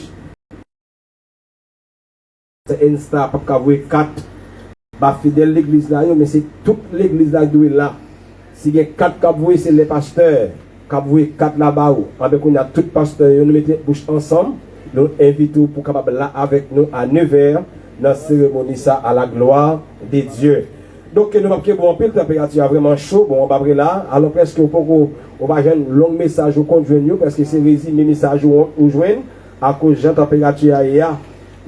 Speaker 5: c'est Insta, pas qu'à voir 4 fidèles l'église là, mais c'est toute l'église là qui est là. Si il y a 4 qui c'est les pasteurs, qui ont 4 là-bas, avec nous, tous les pasteurs, nous mettons bouche ensemble, nous invitons pour capable là avec nous à 9h dans la cérémonie ça à la gloire de Dieu. Donc, nous avons bon pile, la température est vraiment chaud. Bon, on va là. Alors, presque, on va faire un long message au compte joindre parce que c'est résumé message ou joindre à cause de la température ailleurs.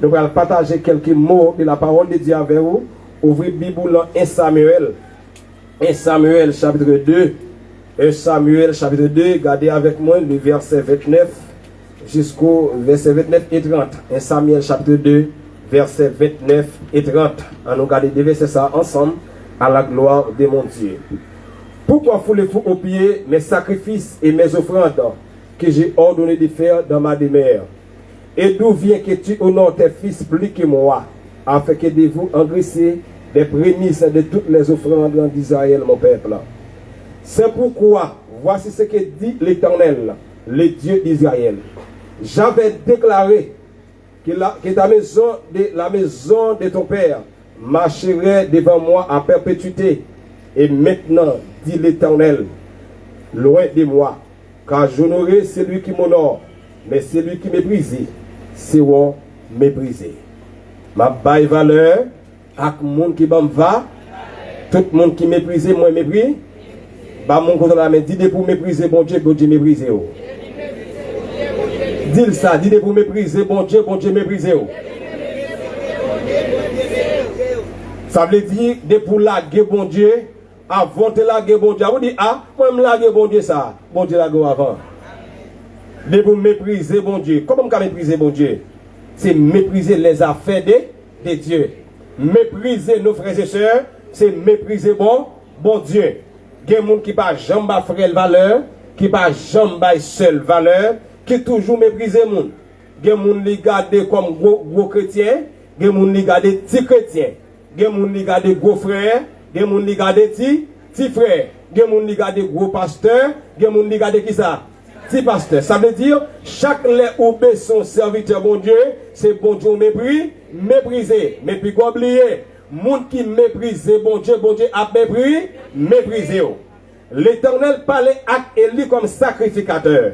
Speaker 5: Nous allons partager quelques mots de la parole de Dieu avec vous. Ouvrez la Bible dans 1 Samuel. 1 Samuel, chapitre 2. 1 Samuel, chapitre 2. Regardez avec moi le verset 29 jusqu'au verset 29 et 30. 1 Samuel, chapitre 2, verset 29 et 30. On nous garde deux versets ça ensemble. À la gloire de mon Dieu. Pourquoi foulez-vous au pied mes sacrifices et mes offrandes que j'ai ordonné de faire dans ma demeure? Et d'où vient que tu honores tes fils plus que moi, afin que de vous engraisser des prémices de toutes les offrandes d'Israël, mon peuple? C'est pourquoi, voici ce que dit l'Éternel, le Dieu d'Israël. J'avais déclaré que la maison de ton père marcherait devant moi à perpétuité. Et maintenant, dit l'Éternel, loin de moi, car j'honorerai celui qui m'honore, mais celui qui méprise, seront méprisés. Ma baille valeur, à monde qui me va, tout le monde qui méprise, moi méprise, bah mon contre la main, dis pour mépriser, bon Dieu mépriser. Dis ça, dis pour mépriser, bon Dieu mépriser. Ça veut dire, de pour laguer bon Dieu, avant de laguer bon Dieu. Vous dites, ah, moi je laguer bon Dieu ça. Bon Dieu laguer avant. De pour mépriser bon Dieu. Comment on peut mépriser bon Dieu? C'est mépriser les affaires de Dieu. Mépriser nos frères et sœurs, c'est mépriser bon Dieu. Il y a des gens qui ne pas jamais frère valeur, qui ne pas jamais seule valeur, qui toujours mépriser les gens. Il y a des gens qui regardent comme gros chrétiens, il y a des gens qui regardent petits chrétiens. Il y a des gens qui regardent gros frères, il y a des gens qui regardent petits frères, il y a des gens qui regardent gros pasteurs, il y a des gens qui regardent qui ça? Petit pasteur. Ça veut dire, chaque les obé son serviteur bon Dieu, c'est bon Dieu méprisé. Mais puis oublier, monde qui méprise bon Dieu a méprisé. L'Éternel parlait avec Élie comme sacrificateur.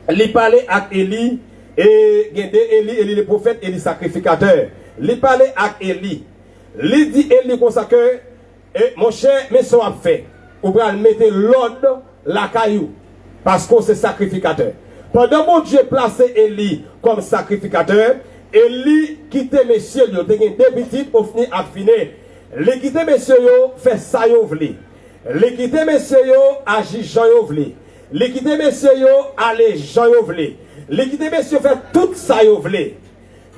Speaker 5: Il parlait avec Élie, et Élie le prophète, Élie sacrificateur. Il parlait avec Élie. Il dit Élie comme ça que, mon cher, mais ça a fait. Ou bien mettre l'ordre la caillou. Parce qu'on c'est sacrificateur. Pendant mon Dieu placé Élie comme sacrificateur, Élie quittait messieurs, il y a deux petites pour finir à finir. Les quitter messieurs, fait ça yo vli. Les quitter messieurs, agit Jean yo vli. Les quitter messieurs, aller Jean yo vli. Les quitter messieurs, fait tout ça yo vli.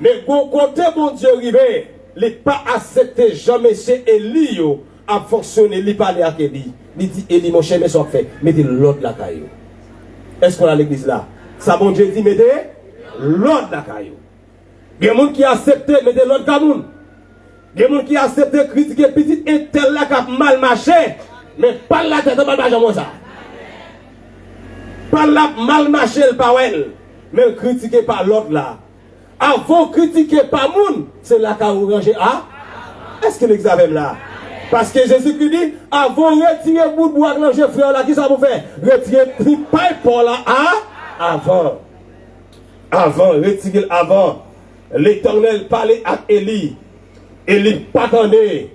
Speaker 5: Mais quand côté mon Dieu arrivé, il pas accepté Jean monsieur Élie a fonctionné, il parlait avec Élie. Il dit Élie mon cher, mais ça fait, mettez l'autre la caillou. Est-ce qu'on a l'église là? Ça, bon Dieu dit, mettez l'ordre la caillou. Il y a des gens qui acceptent, mettez l'ordre camoun. Il y a des gens qui acceptent critiquer petit et tel là qui a mal marché. Mais pas la tête de mal marché comme ça. Pas la mal marché le parole. Mais critiquer par l'autre là. Avant critiquer par moun, c'est là qu'a ranger à. Est-ce que l'examen là? Parce que Jésus qui dit, avant retirer bout de bois ranger frère là, qui ça vous fait? Retirer pipe pour là à avant. Avant, retirer avant. L'Éternel parlait à Élie. Élie pas attendait.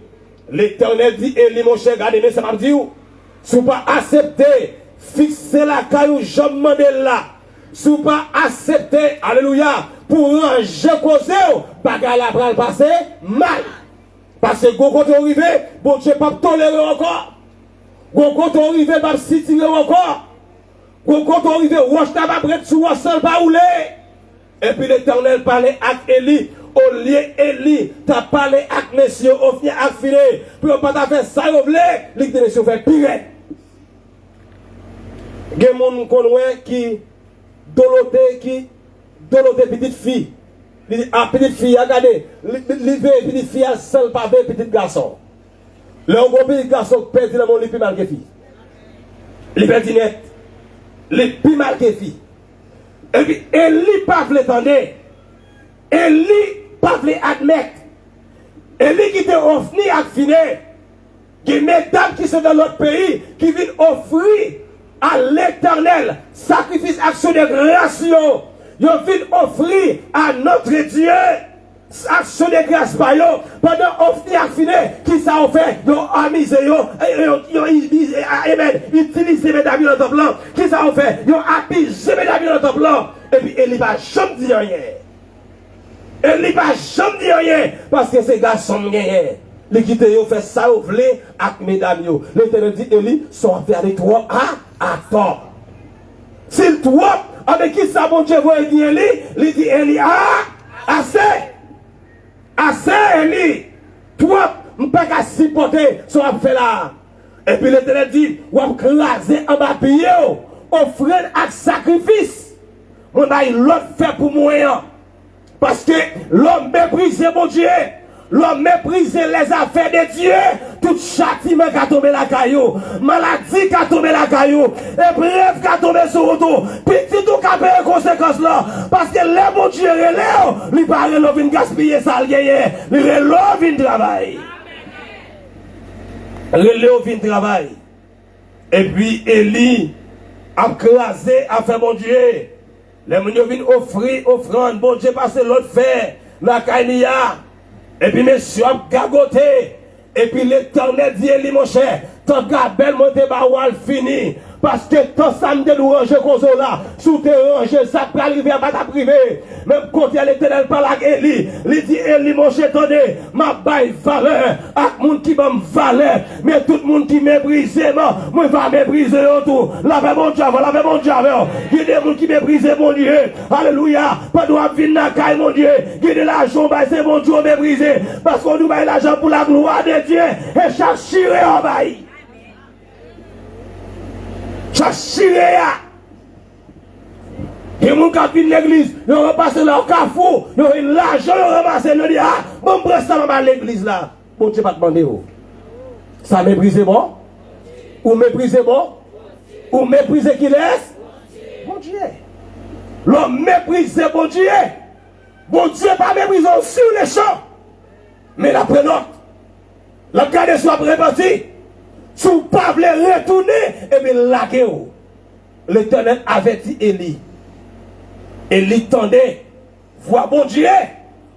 Speaker 5: L'Éternel dit, Élie mon cher, regardez, mais ça m'a dit où? Si vous pas accepter, fixer la caillou, je demande là. Si vous pas accepter, alléluia, pour ranger cause, bagarre la pral passer mal. Parce que quand on arrive, bon Dieu pas tolérer encore. Quand on arrive, pas si tirer encore. Quand on arrive, roche tabac prête sous seul pas rouler. Et puis l'Éternel parlait avec Élie. Au lieu Élie, t'as parlé avec messieurs, au final avec filet. Puis on pas faire ça, on voulait. Les messieurs fait pire. Il y a des gens qui doloté petite fille. Ah, petite fille, regardez, petite fille, seul pas petit garçon. Le gros petit garçon perd dans mon lit plus mal que fille. Les petits net, les plus mal que fille. Et puis, Élie pas voulu attendre. Élie pas voulu admettre. Élie qui était offert à finir. Il y a des mesdames qui sont dans l'autre pays qui viennent offrir à l'Éternel sacrifice, action de grâce. Ils viennent offrir à notre Dieu action de grâce par eux. Pendant offrir à finir, qui ça a fait? Ils ont amusé, ils utilisent les mesdames dans le temple. Qui ça a fait? Ils ont abusé les mesdames dans le temple. Et puis, Élie va jamais dire rien. Élie va jamais dire rien. Parce que ces garçons sont gagnés. Les quitter, ils fait ça, ils veulent avec mesdames. L'Éternel dit, Élie, sont affaires de toi à tort. S'il toi, avec qui ça, bon Dieu, vous dit Élie, il dit Élie, assez. Assez, Élie. Toi, je ne peux pas supporter ce qu'on fait là. Et puis l'Éternel dit, vous avez crasé en bas pied, offrir un sacrifice. On a l'autre fait pour moi. Parce que l'homme méprise mon Dieu. L'homme méprise les affaires de Dieu. Tout châtiment qui a tombé la caillou. Maladie qui a tombé la caillou. Épreuve qui a tombé sur le dos. Petit tout qui a payé les conséquences là. Parce que les bon Dieu relève. Il parle de l'homme gaspiller ça. Il relève vin travail. Relève vin travail. Et puis Élie a crasé a fait mon Dieu. Les gens viennent offrir, offrande. Bon Dieu passe l'autre fait. La caïnia. Et puis, monsieur, a gagoté. Et puis, l'Éternel dit, Élie, mon cher, ton gabelle monte baoual fini. Parce que ton samedi nous ranger comme ça là. Sous tes rangées, ça peut arriver à ta privé. Même quand l'Éternel parle avec Élie, il dit, Élie, mon cher, attendez, ma baille valeur. Avec monde qui m'a valeur. Mais tout le monde qui méprise, moi, va mépriser tout. Lavez mon Dieu, lavez mon Dieu. Il y a des gens qui méprisent mon Dieu. Alléluia. Pas de venir dans la caille, mon Dieu. Il y a de l'argent, c'est mon Dieu méprisé. Parce qu'on nous baille l'argent pour la gloire de Dieu. Et chaque chiré en baille. Chaque chiré. Et les gens qui viennent l'église, ils ont repassé leur carrefour, ils ont l'argent, ils ont ramassé, ils ont dit, ah, bon, presse ça à l'église là. Bon, tu vas te demander où? Ça méprise bon? Ou méprise bon? Ou méprise qui laisse? Bon Dieu. L'homme méprise bon Dieu. Bon Dieu pas méprise sur les champs. Mais la prénote, la garde soit répartie. Si vous ne pouvez pas retourner, et bien laguez-vous. L'Éternel avertit Élie. Élie tendait, voit bon Dieu,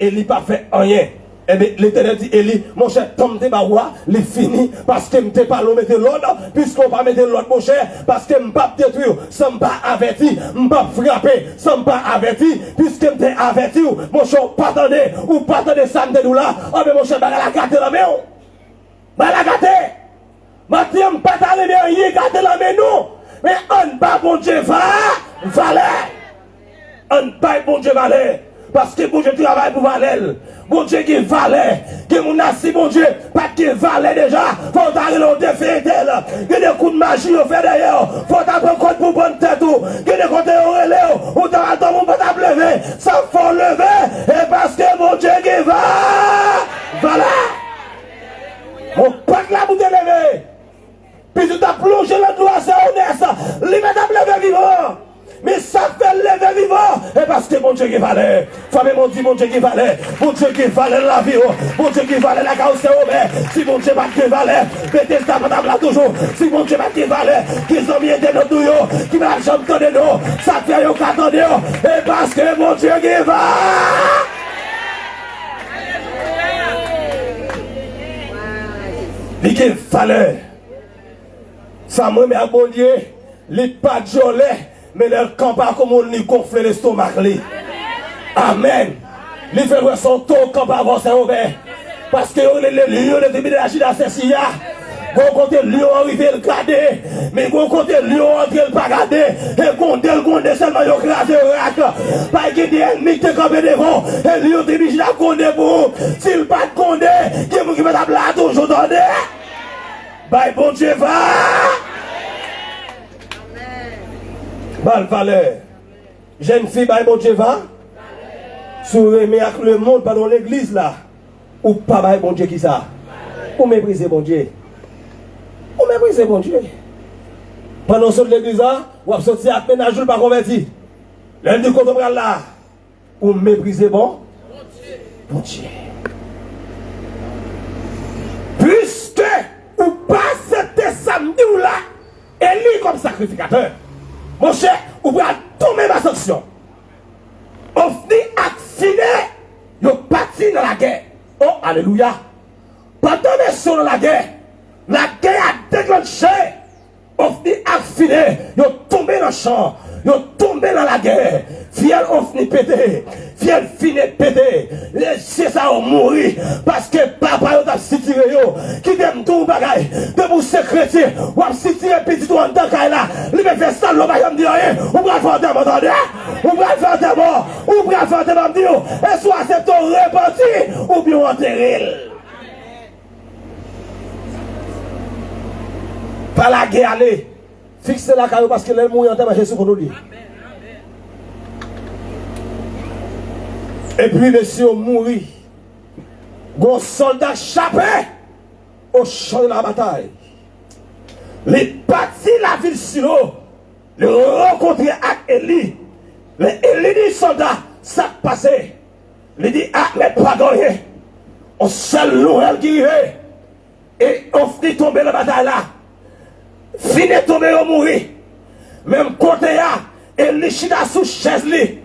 Speaker 5: Élie pas fait rien. Et bien l'Éternel dit, Élie, mon cher, tombe de baroua, il fini, parce que je ne t'ai pas mettre l'ordre, puisqu'on ne pas mettre l'ordre, mon cher, parce que je ne pas détruire, ça ne pas averti, je ne pas frapper, ça ne pas averti, puisque je t'ai averti, mon cher, pas attendre, ou pas attendre ça, nous là, oh, mais mon cher, bah la gâter la main, bah la gâter, maintenant, je ne pas t'arriver rien, gâter la main, nous, mais on ne pas, bon Dieu, valer. On ne pas bon Dieu valer. Parce que bon Dieu travaille pour valer. bon Dieu qui valait, que mon assis, bon Dieu, pas qui valait déjà, faut t'arriver au défi d'elle, que des coups de magie au fait d'ailleurs, faut t'apprendre compte pour bonne tête, que des comptes au relais, ou t'as ton monde pas lever, ça faut lever, et parce que mon Dieu qui va, voilà. Mon pack là pour te lever. Puis tu t'as plongé le doigt, c'est honnête. Les mesdames lever vivant. Mais ça fait lever vivant. Et parce que mon Dieu qui valait. Femme mon Dieu, mon Dieu qui valait. Mon Dieu qui valait la vie. Mon Dieu qui valait la carrosse Robert. Si mon Dieu pas qui valait. Mettez ça madame là toujours. Si mon Dieu pas qui valait. Qu'ils ont mis des notes douillons. Qui m'a jamais donné nous. Ça fait un carton. Et parce que mon Dieu qui va. Il qu'il fallait. Ça me met à bon Dieu. Les pas de jolet. Mais le camp pas comme on lui gonfle l'estomac. Amen. Les fait son ton camp avant Saint-Robert. Parce que les lions de déménagement dans ces là. Bon côté lion arrivé le garder. Mais bon côté lion entré le pas garder. Et gonde seulement yo crasé rac. Pas que des ennemis te campé devant. Et lion te dit la gonde pour. S'il pas de gonde, qui va t'appeler toujours donner. Bye bon Dieu va. Bal valeur. Jeune fille, bye bon Dieu va. Sourire avec le monde pendant l'église là. Ou pas bye bon Dieu qui ça. Ou mépriser bon Dieu. Ou mépriser bon Dieu. Pendant ce l'église là, ou sorti à peine à jour pas converti. L'un du côté là. Ou mépriser bon Dieu. Puisque ou pas c'était samedi ou là, et lui comme sacrificateur. Mon cher, ou va tomber ma sanction. On finit accident, yo parti dans la guerre. Oh, alléluia. Pendant les sont dans la guerre a déclenché. On finit accident, yo tombé dans le champ, yo tombé dans la guerre. Fiel on finit pété, fiel finit pété. C'est ça on mourit parce que papa yo t'a sitiré yo, qui t'aime tout bagay. De vous secréter, ou a sitiré petit ou en tant là. Lui me fait ça, l'homme va me dire rien. Ou va faire des mots, attendez. Ou va faire des mots, ou va faire des mots, dire. Et soit c'est ton repenti, ou bien enterré. Pas la guerre aller. Fixez la carrière parce que l'elle mouille en terre Jésus qu'on nous dit. Et puis monsieur mourit. Gon soldat chapé au champ de la bataille. Les partis la ville Silo, le rencontrer avec Élie. Les Élie dit soldat, ça passé. Il dit ah mais pardon. On seul l'ouel qui est. Et on finit tomber dans la bataille là. Fini tomber au mourir. Même côté là, Élie chita sous chaise li.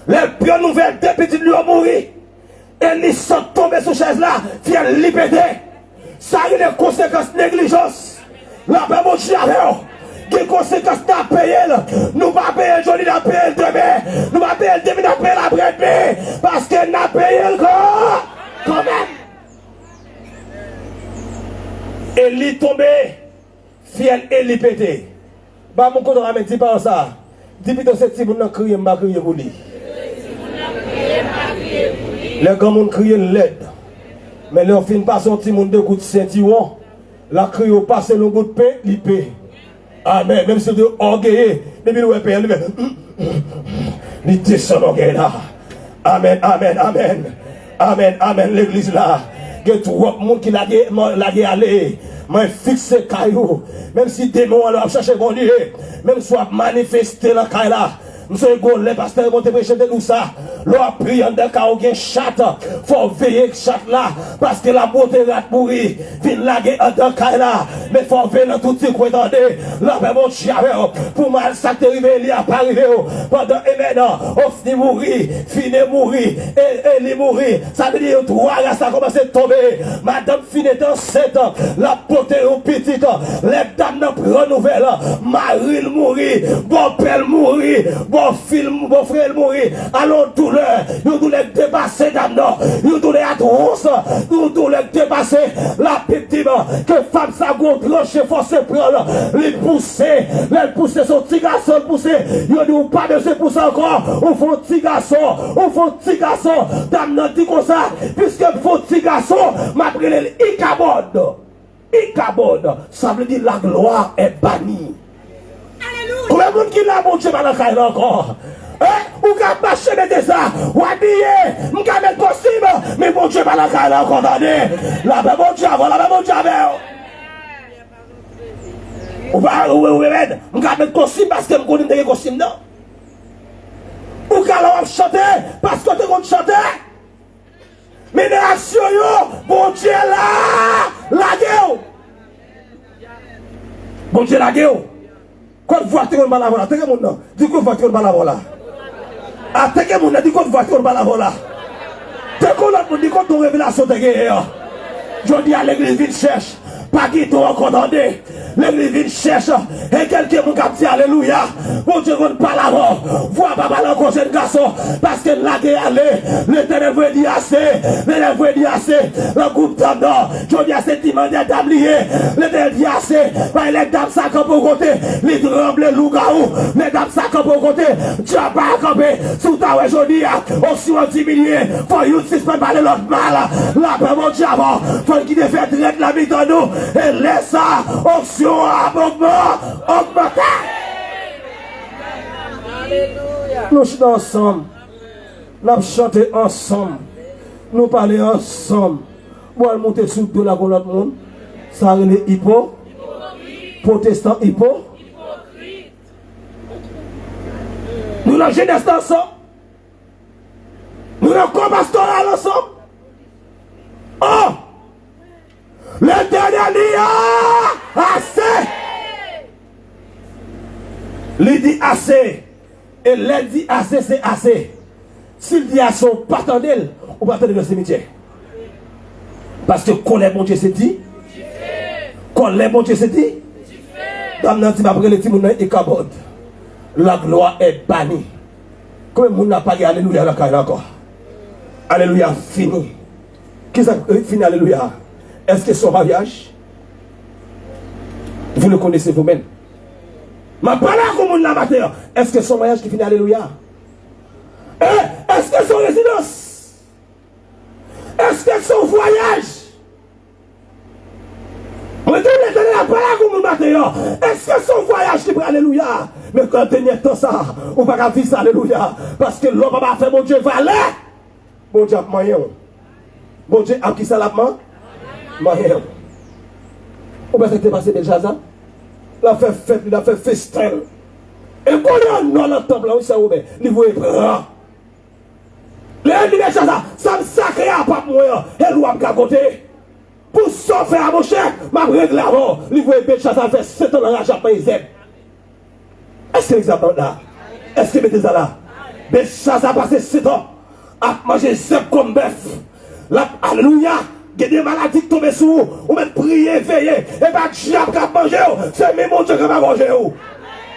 Speaker 5: Les pires nouvelles des petits lui ont mouru. Élie sont tombés sous chaise là, fier libérer. Ça a eu des conséquences négligence. La paix mon chien des conséquences n'a payé. Nous pas payer joli n'a payé demain. Nous pas payer demain n'a payé l'après-demain. Parce que n'a payé le corps. Quand même. Élie tombé. Fiel Élie pété. Bah mon côté ramène dit pas ça. Dis plutôt cette type n'a crié m'a crié pour lui. Les grands monde crient l'aide. Mais leur fin pas sorti mon deux coups de ceinturon. La crie au passé le bout de paix, il paie. Amen. Même si de orgueilleux, depuis le paix, il descend orgueil là. Amen, amen, amen. Amen, amen. L'église là. Il y a trop de monde qui l'a dit aller. Mais fixé caillou. Même si démon alors chercher bon Dieu. Même soit manifesté dans caillou là. Monsieur Gaulle, les pasteurs vont te prêcher de nous ça. L'on prie en des cas où il y a chatte. Faut veiller que chatte là. Parce que la beauté va mourir. Vin laguer en des cas là. Mais faut veiller dans tout ce qu'on entendait. Là, ben mon chien, pour mal ça t'est arrivé, il n'y a pas arrivé. Pendant et maintenant, on finit mourir. Fini mourir. Et il mourir. Ça veut dire, trois là, ça commence à tomber. Madame finit enceinte. La beauté au petit. Les dames n'ont plus renouvelle. Marie mourir. Bon père mourir. Bon film, bon frère mourir. Allons douleur. Nous douleur dépasser d'âme. Nous douleur atroce. Nous douleur dépasser la petite. que femme ça go tranché forcé prendre les pousser son petit garçon pousser il dit pas de ce pousser encore on faut petit garçon dame nan dit comme ça puisque faut petit garçon m'a pris Ikabod ça veut dire la gloire est bannie. Alléluia. Tout le monde qui l'a bon Dieu va la encore. Ou ka marcher mettre ça, ou habiller, ou ka mettre costume, mais bon Dieu va la caille condamné. La paix bon Dieu, la paix bon Dieu avec. Ou pas ou mettre, ou ka mettre costume parce que me connais des costumes non. Ou ka la chanter parce que tu connais chanter. Mais nation yo, bon Dieu là, la gueule. Bon Dieu la gueule. Quand vous voyez qu'on va la voilà, t'es mon nom. Dis qu'on va qu'on va la voilà. Ah, t'es que mon nom, dis qu'on va qu'on va la voilà. T'es qu'on a dit qu'on ton révélation t'es guerre. Je dis à l'église vite cherche. Pas qui t'ont condamné. L'église vite cherche. Et quelqu'un m'a dit alléluia. Bon Dieu qu'on parle avant. Vois pas mal encore jeune garçon. Parce que la guerre allait. L'éternel veut dire assez. L'éternel veut dire assez. Le groupe d'hommes, je dis à cette dimanche d'âme liée. L'éternel dit assez. Les dames ça campe au côté. Les trembles loup-garou. Les dames ça campe au côté. Tu as pas campé. Sous ta ouais je dis. Aussi on diminué. Faut you si pas parler l'autre mal. La paix mon Dieu avant. Faut qu'il te fait traiter la vie dans nous. Et laisse ça. Option à augmenter. Nous chantons ensemble. Nous chantons ensemble. Nous parlons ensemble. Pour monter sous de la l'autre monde. Ça c'est hypo. Protestant hypo. Nous la jeunesse ensemble. Nous la pastoral ensemble. Oh! L'éternel dit assez. Il dit assez. Et l'elle dit assez, c'est assez. S'il dit à son paternel, on va attendre le cimetière. Parce que quand les bon Dieu se dit, quand les bon Dieu se dit, dans le temps après le petit monde est cabode. La gloire est bannie. Comme le monde n'a pas dit alléluia la carrière encore. Alléluia fini. Qui ça fini alléluia? Est-ce que son mariage, vous le connaissez vous-même? Ma parole comme la matin. Est-ce que son mariage qui finit alléluia? Est-ce que son résidence? Est-ce que son voyage? Est-ce que son voyage qui prend alléluia? Mais quand tu es temps ça, on va pas dire ça alléluia. Parce que l'homme va faire mon Dieu valer. Bon Dieu a moyen. Bon Dieu a qui ça la main? Moyen. On va s'être passé déjà ça. La fait fête, il a fait festin. Et quand on a dans le temple, là, où ça ouvert, il voit bras. Les dit ça, ça me sacré à pas moi, et l'on a côté. Pour sauver à mon cher, ma règle avant, il voit bête ça fait 7 ans dans la Japon Z. Est-ce que l'examen là? Est-ce que mettez ça là? Bête ça a passé 7 ans à manger 7 comme bœuf. Alléluia. Il y a des maladies qui tombent sur vous, ou même prier, veiller, et pas de diable qui a mangé, c'est même mon Dieu qui va manger.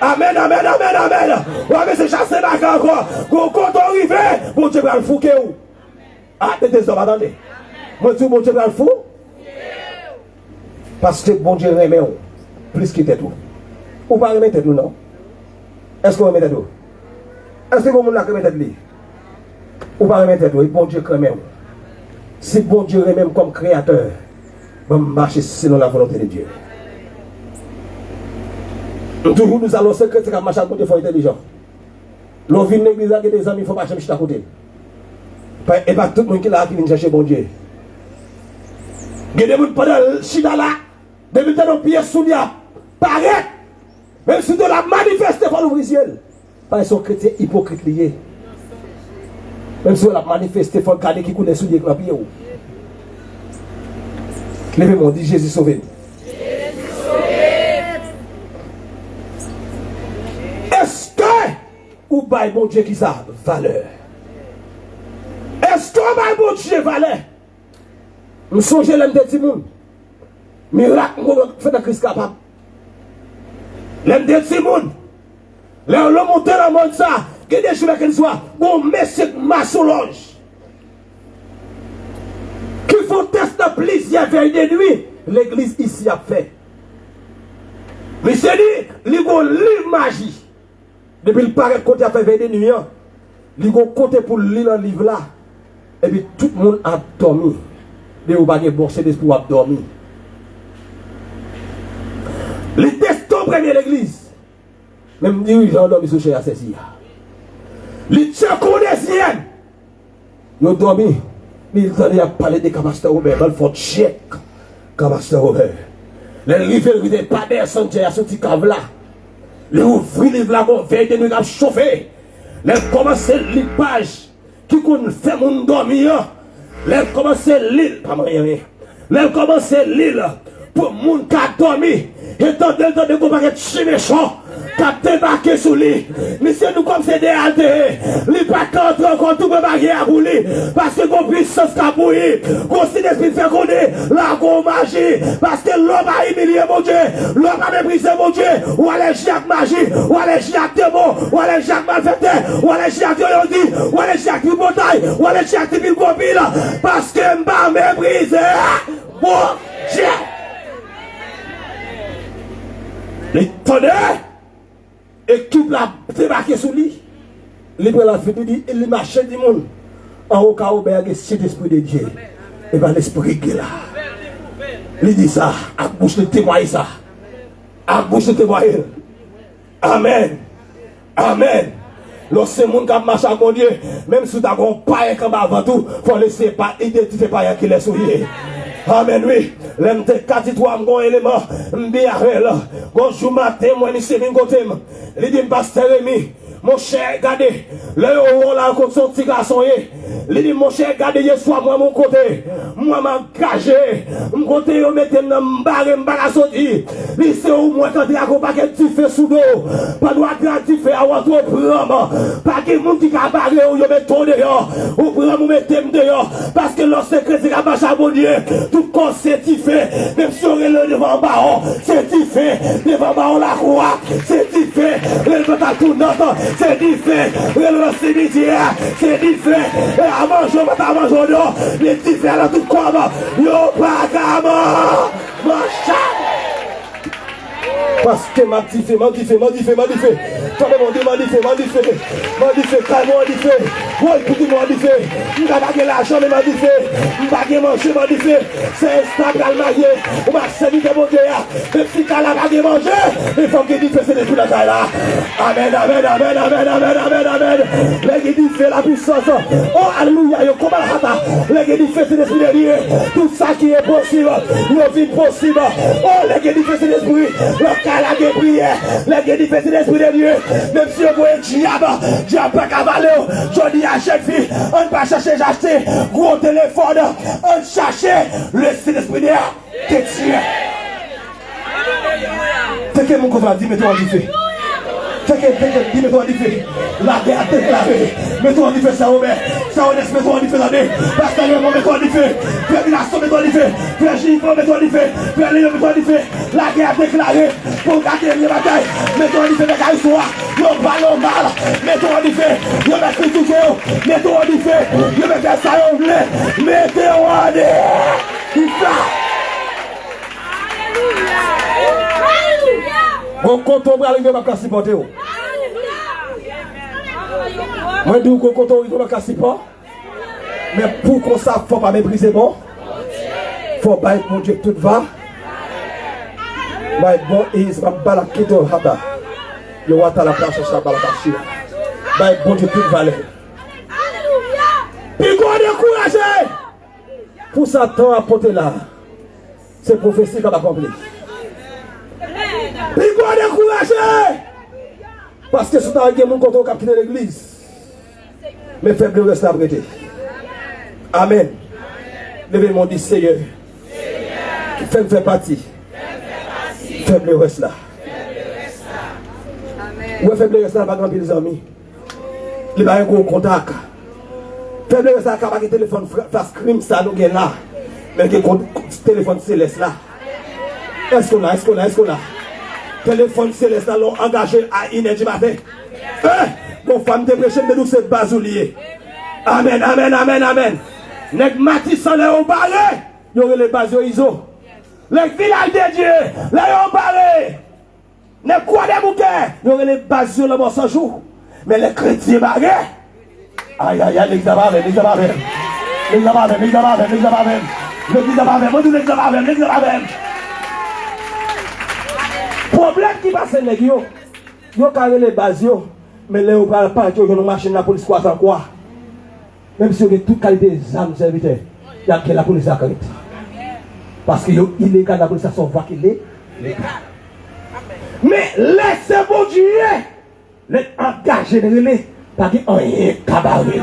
Speaker 5: Amen, amen, amen, amen. Ou avec ces chassés là encore, quand on arrive, mon Dieu va le fouquer. Ah, t'es hommes, attendez. Moi, tu mon Dieu va le fou? Parce que mon Dieu remet plus qu'il tête. Ou pas remettre tête, non? Est-ce qu'on remet tête? Est-ce que vous remet tête? Ou pas remettre tête? Bon Dieu remet. Si bon Dieu est même comme créateur, va marcher selon la volonté de Dieu. Toujours nous allons secréter à marcher à côté, il faut être intelligent. L'on vient de l'église avec des amis, il ne faut pas chercher à côté. Et pas tout le monde qui là qui vient chercher bon Dieu. Il y a des gens pendant le chida là, des gens dans le pied sous là, paraît. Même si de la manifester pour l'ouvrir ciel. Pas son chrétien hypocrite lié. Même si on a manifesté, il faut regarder qui connaît sous les pieds. Levez-moi, dit Jésus sauvé. Est-ce que ou bail bon Dieu qui ça valeur? Est-ce que bail bon Dieu valeur? Nous songeons l'homme de Timoun. Miracle, fait de Christ capable. L'homme de Timoun. L'homme monté dans le monde ça. Que des jours qu'elle soit, bon monsieur maçonge. Qui font tester plaisir veille de nuit, l'église ici a fait. Mais c'est dit, il y a un livre magie. Depuis le paraît côté a fait 22 nuits, il y a un côté pour lire le livre là. Et puis tout le monde a dormi. Mais vous n'avez pas bon d'esprit pour dormir. Les testons premier l'église. Même dirigeants ont dormi sur chez Assessia. Les tchakoudésiennes. Ils ont dormi. Mais ils ont parlé de Camasteur Robert. Ils font chèque. Camasteur Robert. Les rivières qui n'étaient pas des sentiers à ce petit cave là. Les ouvrir les flacons, veille de nous à chauffer. Les commencer l'ipage qui qu'on fait mon dormir. Les commencer l'île, pas rien. Les commencer l'île pour mon qui a dormi. Et tant de qu'on va être méchant. Qu'a débarqué sous lui. Monsieur nous comme c'est des altérés. Les pas contre encore tout peut bagger à rouler. Parce que qu'on puissance qu'a bouilli. Qu'on s'y d'esprit fait connaître la go magie. Parce que l'homme a humilié mon Dieu. L'homme a méprisé mon Dieu. Ou allez Jacques magie. Ou allez Jacques démon. Ou allez Jacques malfaiteur. Ou allez Jacques yoyondi. Ou allez Jacques du bataille. Ou allez Jacques du copine. Parce que m'a méprisé. Mon Dieu. Les tonnerres. Équipe la débarqué sous lui. Il prend la fête, il marche du monde. En haut, il c'est l'esprit de Dieu. Et bien l'esprit qui est là. Il dit ça, à bouche de témoigner ça. À bouche de témoigner. Amen. Amen. Lorsque le monde qui marche à mon Dieu, même si tu as un païen comme avant tout, il faut laisser pas identifier païen qui est souillé. Amen, oui. L'homme de 43 mon élément, m'bia là. Bonjour matin, moi, ni c'est côté. Il dit, pasteur Rémi, mon cher, regardez. Le haut là, comme son petit garçon, il dit, mon cher, regardez, hier soir, moi, mon côté. Moi, m'engagé. Mon côté, yo mettez m'barre sorti. Il sait où moi, quand il y a un paquet de feu sous l'eau. Pas droit de faire à votre programme. Pas que mon petit cabaret, ou yo mettez dehors. Ou prendre, ou mettez dehors. Parce que lorsque chrétien a marché à mon Dieu, tout corps certifié, même si on est le devant baron, certifié, devant baron la croix, certifié, le total tout notre, certifié, le cimetière, certifié, et à manger, on va manger, les diffé à tout corps, yo pas gamin, parce que m'a diffé. Toi, mon Dieu, m'a diffé, calme, ouais, écoutez, m'a diffé, m'a pas l'argent, mais m'a diffé, m'a pas manger, m'a diffé, c'est stable à marier, on m'a servi de mon Dieu, même si t'as la bague manger, il faut que tu fasses des coups de taille là. Amen. Les guédis fait la puissance. Oh, alléluia, yo, comment la hata, les guédis fait l'esprit de Dieu, tout ça qui est possible, yo, vie possible. Oh, les guédis fait l'esprit, le cas la prière, les guédis fait l'esprit de Dieu. Même si vous êtes diable pas cavalier, je dis à chaque fille, on ne va pas chercher j'acheter, gros téléphone, on chercher le Saint-Esprit d'air, t'es tué. C'est que mon copain dit, mets-toi en diffé. Dis mets-toi en diffé. La guerre déclarée. Mets-toi en diffé, ça Robert. Ça Honest, mets-toi en diffé l'année. Pasteur Léon, mets-toi en diffé. Frère Milasson, mets-toi en diffé. Frère Gifon, mets-toi en diffé. Frère Léon, mets-toi en diffé. La guerre déclarée. Pour garder les batailles. Mets-toi en diffé, mets-toi en diffé. Non, pas normal. Mets-toi en diffé. Yo, mets critiqué. Mets-toi en diffé. Yo, mets ça, yo, blé. Mets-toi en diffé. Bon, quand on va arriver, on va supporter. Moi, je dis que quand on arrive, on va supporter. Mais pour qu'on sache, il ne faut pas mépriser bon. Il faut pas être mon Dieu tout va. Mais bon, il se va la quitter au hata. Il va à la place, il va la cacher. Mais bon Dieu tout va aller. Puis qu'on est découragé. Pour Satan à porter là, c'est prophétie qu'on a accompli. Il faut décourager. Parce que si tu as un monde contre le de l'église, mais faible reste à prêter. Amen. Levez mon dit Seigneur. Faible fait partie. Faible reste là. Ou faible reste là, pas grand pile des amis. Il va y avoir un contact. Faible reste là, pas un téléphone face crime, ça nous gagne là. Mais il y a un téléphone céleste là. Est-ce qu'on a? Téléphone céleste là, l'ont engagé à Inédit matin. Mon femme de prêcher, mais nous c'est basoulier. Amen. Nèg Matissan là au balai. Yo les bases iso. Le village de Dieu, là, ils ont barré. Ne quoi des bouquets, ils ont les bases sur le bon 100 jours. Mais les chrétiens barrés. Aïe, aïe, aïe, l'examen, l'examen. Problème qui passe, les gars, ils ont carré les bases, mais là, ils ne pas de une machine la police quoi sans quoi. Même si vous avez toute qualité d'armes serviteurs, il y a que la police à carré. Parce qu'il est illégal, la police à son voix qu'il est. Mais laissez bon Dieu les engager de relais, pas qu'il y ait un cabaret.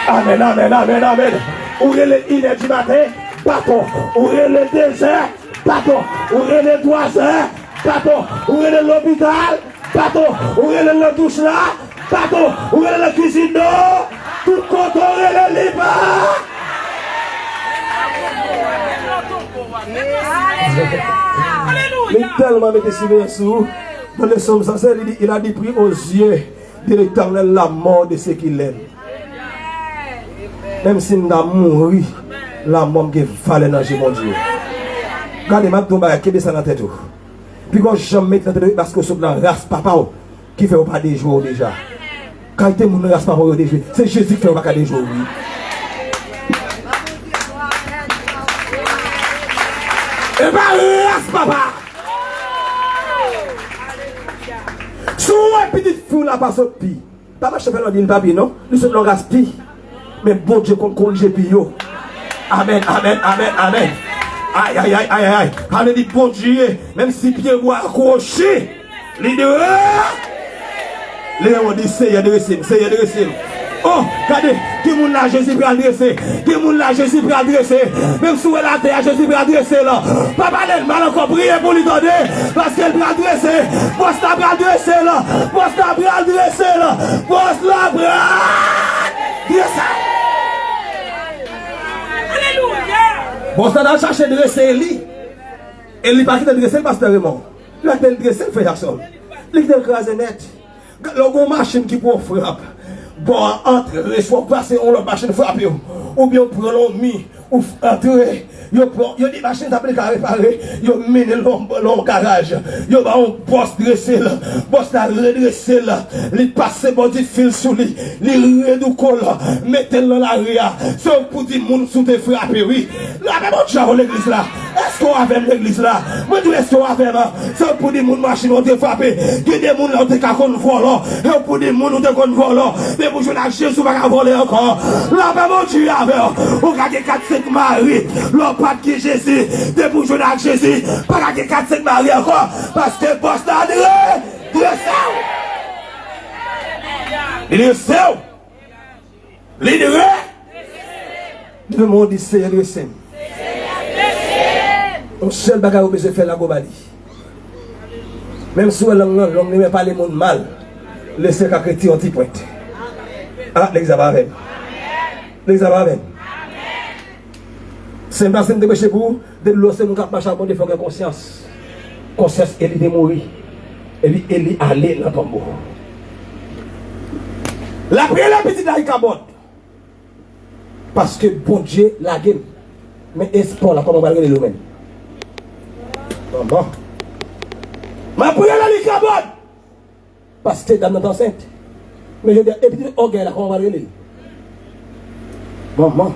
Speaker 5: Amen, amen, amen, amen. Ouvrez les 1h du matin, bateau. Ouvrez les 2h, bateau. Ouvrez les 3h, bateau. Ouvrez l'hôpital, bateau. Ouvrez le douche là, bateau. Ouvrez la cuisine d'eau. Tout compte, ouvrez le libre. Mais tellement mettez silence dans les sommes sincères, il a dit pris aux yeux de l'Éternel la mort de ceux qui l'aiment. Même si nous avons mouru, la mort qui valait dans mon Dieu. Regardez, ma tombe qui est ça dans la tête. Puis quand je mets dans la tête, parce que c'est dans la race papa qui fait pas des jours déjà. Quand il y a mon race papa déjà, c'est Jésus qui fait pas des jours. Et pas race papa. Si une petite fille là passe au pi, papa je fais le papier non, nous sommes dans la race pi. Mais bon Dieu qu'on corrige pio. Amen, amen, amen, amen. Aïe, aïe, aïe, aïe, aïe. Quand on dit bon Dieu, même si Pierre boit accroché, les deux, les gens disent c'est de récime, c'est de récime. Oh, regardez, qui moun là Jésus peut adresser, qui moun là Jésus peut adresser, même si la terre Jésus peut adresser là. Papa n'est mal encore prier pour lui donner, parce qu'elle peut adresser, poste la peut adresser là, poste la peut adresser là, poste la peut adresser. Bon, ça a cherché de dresser Eli. Eli pas qui de dresser le pasteur Raymond. Il a de dresser le frère Jackson. Il a écrasé net. Le machine qui peut frapper. Bon, entre, il faut passer, on la machine frappe. Ou bien on prend l'homme, ou entrer. Il y a des machines qui à réparer. Il mène l'homme garage. Il y a un poste dressé là. Poste à redresser là. Il passe bon du fil sous lui. Il redoucole là. Mettez-le dans l'arrière. C'est pour dire moun sous te frapper, oui. Là, même on tient l'église là. Est-ce qu'on a fait l'église là? Moi, je dis, est-ce qu'on a fait là? C'est pour dire moun machine on te frappé. Il y a des moun là, on te kakon volant. Et pour dire moun on te kakon volant. Mais pour jouer à Jésus, on va voler encore. Là, même on tue avec. On a 4-5 maris. Pas qui Jésus, de pour jouer avec Jésus, pas qu'à 4-5 maris encore, parce que boss n'a de le monde dit c'est le Saint. On seul bagarre où je fais la gobali. Même si on ne met pas les mondes mal, laissez qu'à chrétien un petit point. Ah, l'examen. L'examen. C'est pas simple de péché pour de l'eau, c'est mon cap machin pour défendre la conscience. Conscience, elle est mourir. Elle est allée dans le tombeau. La prière, la petite aïe cabote. Parce que bon Dieu, la game. Mais espoir, là, comment on va regarder le même. Bon. Ma prière, la cabote. Parce que dans notre enceinte. Mais je dis, et puis, orgueil, là, comment on va regarder. Bon.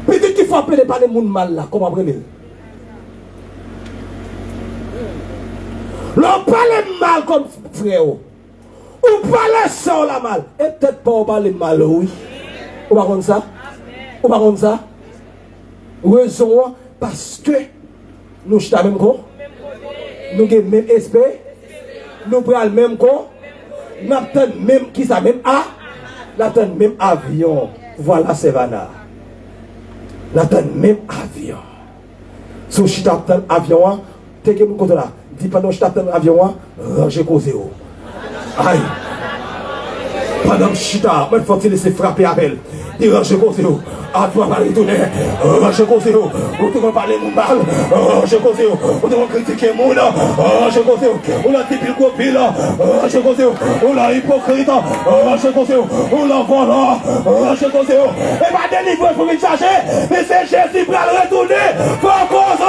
Speaker 5: Petit qui faut appeler par les gens mal là, comment après l'on parle mal comme frère. Ou parle sans la mal. Et peut-être pas on parle mal, oui. Ou pas comme ça? Ou pas comme ça? Raison parce que nous sommes même quoi? Nous avons le même esprit. Nous prenons le même corps. Nous avons même qui ça même A. Nous avons le même avion. Voilà Savannah. Là, t'as même avion. Si je t'attends avion, t'es que mon côté là. Dis pas non, je t'attends avion, rangez causé. Aïe. Pendant que je suis là, il faut te laisser frapper avec elle. Dis rangez causé. Ah, tu vas pas retourner. Rangez causé. Ou tu vas parler mon mal. Rangez causé. Ou tu vas critiquer mon là. Rangez causé. Ou la typique copie là. Rangez causé. Ou la hypocrite. Rangez causé. Ou la volant. Rangez causé. Et pas délivrer pour me charger. Mais c'est Jésus pour le retourner. Faut cause.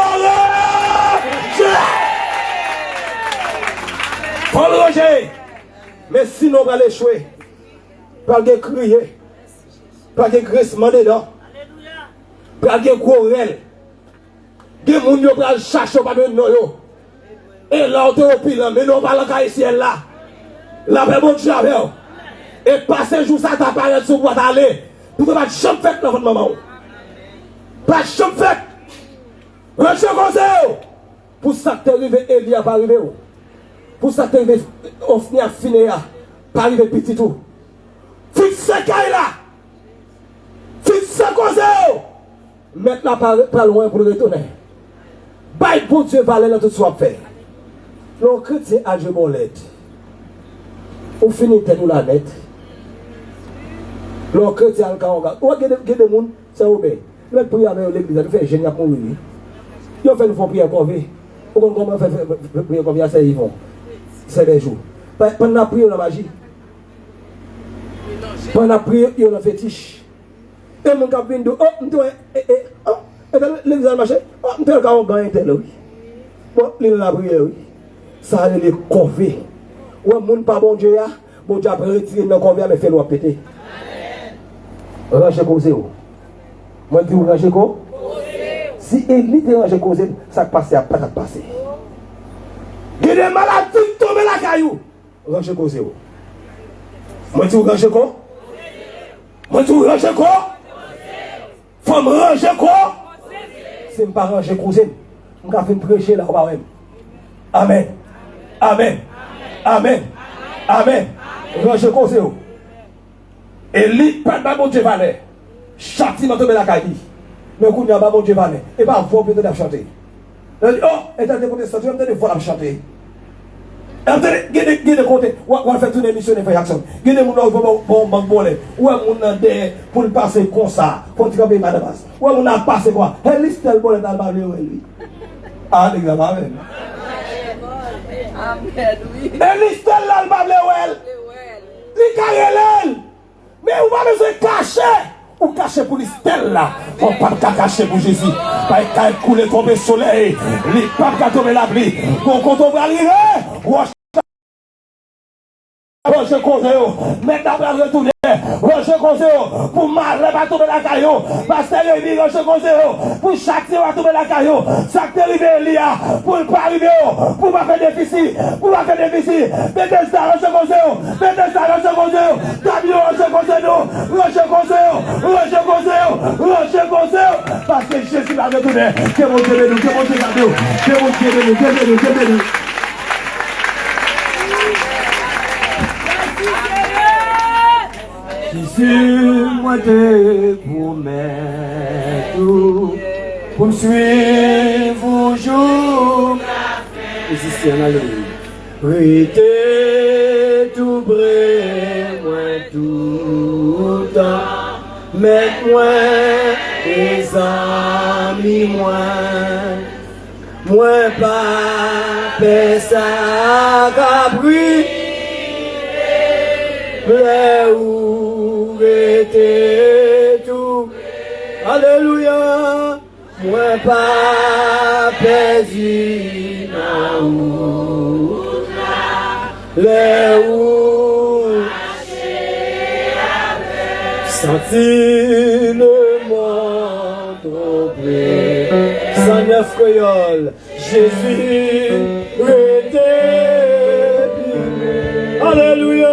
Speaker 5: sinon on va l'échouer. Pas de crier. Pas de graissement dedans. Pas de querelle. Des gens qui vont chercher pas de nous. Et là, on te opine, mais nous pas le ciel là. La paix bon Dieu avec. Et passer jour ça t'apparaît sur boîte aller. Pour que pas de champ fait dans votre maman. Pas de champ fait. Rachez conseil. Pour ça que t'es arrivé, Elia pas arrivé. Pour ça que t'es arrivé, Ophni a fini là. Pas arrivé petit tout. Fixe ce caille là. Fixe ce conseil. Mettre la pas loin pour le retourner. Bye pour Dieu valait dans tout soit fait. Le chrétien a joué mon lettre. Au fini, t'es nous la net. Le chrétien a le cas. Ou il y a des gens, c'est où bien. Le prier avec l'église, il fait génial pour lui. Il fait une fois prière comme ça. Ou comment faire prière comme ça, c'est ils vont. C'est des jours. Pendant la prière, la magie. Pendant la prière, il y a un fétiche. Et mon cap vient de l'église a marché. Je vais gagner tel oui. Bon, il a prière oui. Ça a les conviés. Ou un monde pas bon Dieu, bon Dieu a retiré nos conviés, mais fait le péter. Rangez causé. Moi, je dis rangez quoi? Si l'église est rangée causé, ça passe à pas passer. Il y a des maladies qui tombent la caillou. Rangez causé. Moi, je dis rangez quoi? Moi, je dis rangez quoi? Faut me ranger quoi? Si je ne pas ranger causé, je vais faire prêcher là. Amen. Amen. Amen. Amen. Ranger causé. Et lui, pas de bon Dieu valait. Châtiment tombe la caille. Mais quand il y a bon Dieu valait. Et pas vous peut être chanter. Oh, et t'as des protestants, tu vas me voir chanter. Il y a des côtés, on va faire toute émission de Jackson. Il y a des gens qui vont bon ou un monde pour passer comme ça, pour te camper madame. Ou un monde passer quoi? Elle liste le bon dans le bavé lui. Ah, les gars, amen. Amen, oui. Elle liste là le bavé elle. Les carrelel. Mais on va besoin cacher. Ou cacher pour l'istelle là. On pas cacher pour Jésus. Pas calculer tomber soleil. Les pas tomber la pluie. Quand on va arriver, Roger Conseil, maintenant on va retourner. Roger Conseil, pour mal, va tomber la caillou. Pasteur Rémi, Roger Conseil, pour chaque fois va tomber la caillou. Chaque arrivé Elia, pour ne pas arriver, pour pas faire déficit, pour pas faire déficit. Mettez ça, Roger Conseil, mettez ça, Roger Conseil. Tabio, Roger Conseil, Roger Conseil, Roger Conseil, Roger Conseil. Parce que Jésus va retourner. Que mon Dieu nous, que mon Dieu nous, que mon Dieu nous, que mon Dieu nous. Jésus, moi te promets tout, pour me suivre au jour. Musicien, allez. Restez tout près, moi tout le temps. Mets-moi des amis, moi pas ça cabri. Où était tout? Alléluia. Moi pas perdu na route là. Où senti le monde tromper. 109 créoles. Jésus était. Alléluia.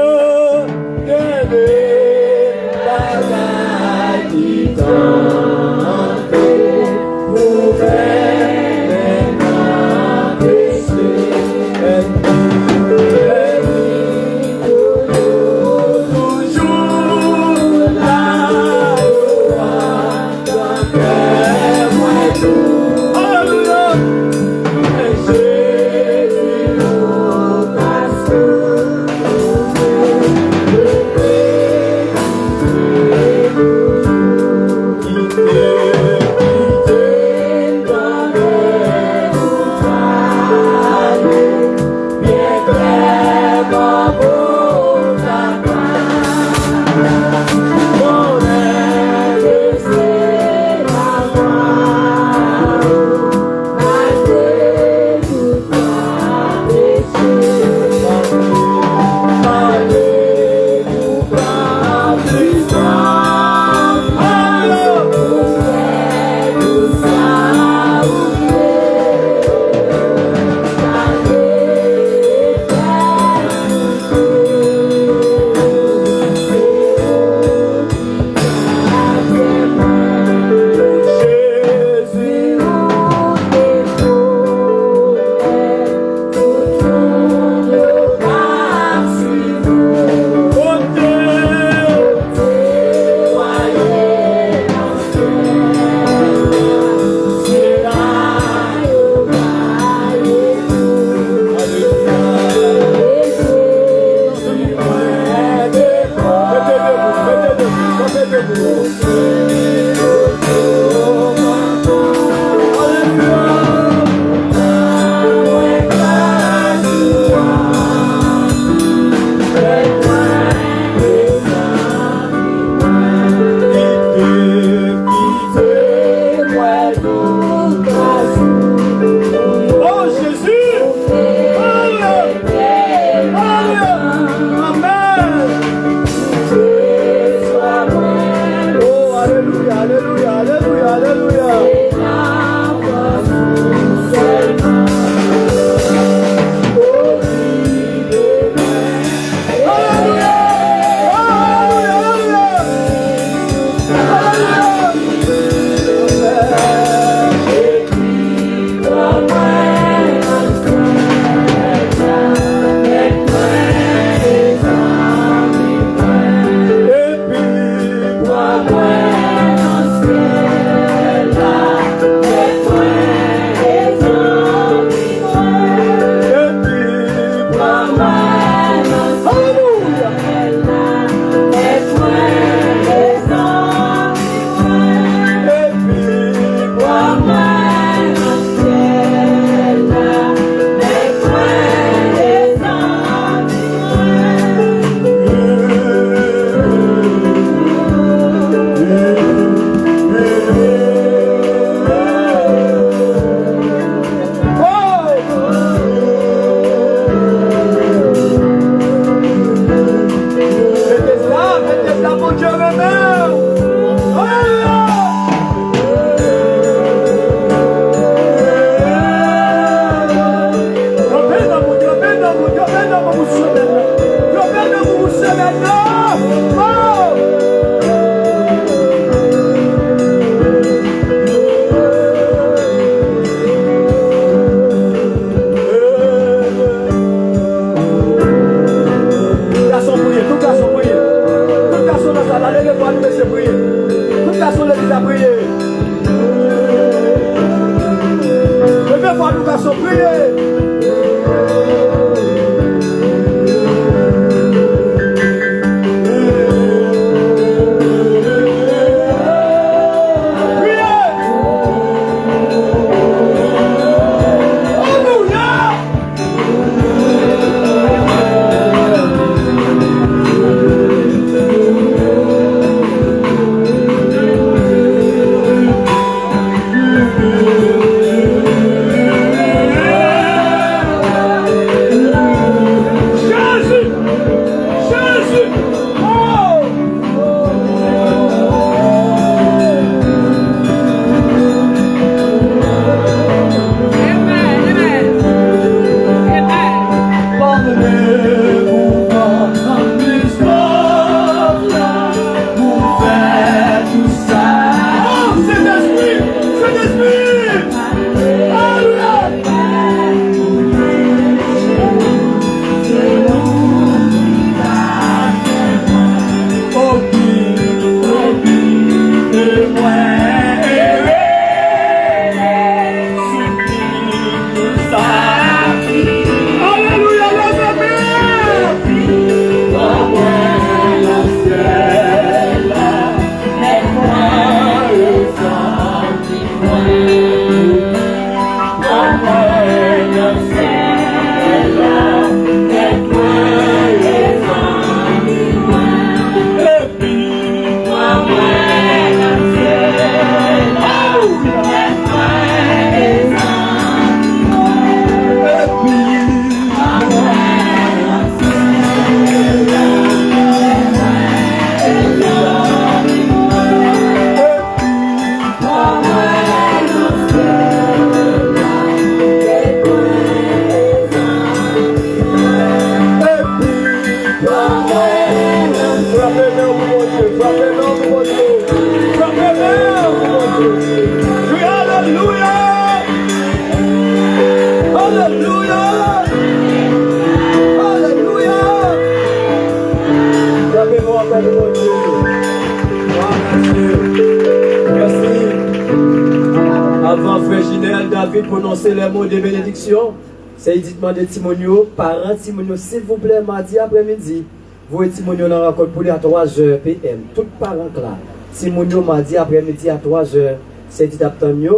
Speaker 1: Avant frère Ginel David prononcer les mots de bénédiction, c'est dites-moi de Timonio, parents Timonio, s'il vous plaît, mardi après-midi, vous et Timonio dans la rencontre pour les à 3h PM. Tout parents là, Si mon m'a dit après-midi à 3h, c'est dit mieux.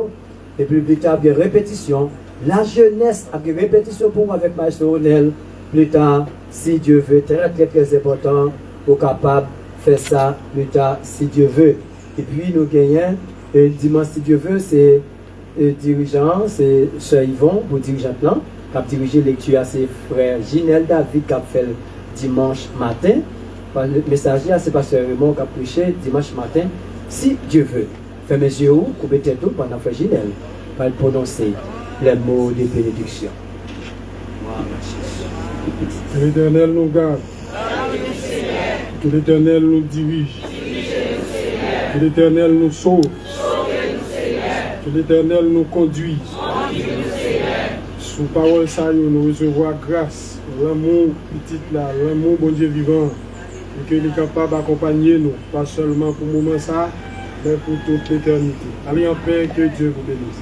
Speaker 1: Et puis plus tard, il y a répétition. La jeunesse a une répétition pour moi avec Maestro Ronel. Plus tard, si Dieu veut, très très très important, au capable de faire ça plus tard, si Dieu veut. Et puis nous gagnons, dimanche, si Dieu veut, c'est dirigeant, c'est Sœur Yvon, pour dirigeant plan, qui a dirigé lecture à ses frères Ginel David, qui a fait dimanche matin. Le messager, c'est Pasteur Raymond qui a prêché dimanche matin, si Dieu veut. Fermez les yeux, coupez tête tout pendant que Ginel va prononcer les mots de bénédiction.
Speaker 6: Que l'Éternel nous garde. Que l'Éternel nous dirige. Que l'Éternel nous sauve. Que l'Éternel nous conduise. Sous parole ça, nous recevons grâce, l'amour petit là, l'amour bon Dieu vivant. Et qu'il est capable d'accompagner nous, pas seulement pour le moment ça, mais pour toute l'éternité. Allez en paix, que Dieu vous bénisse.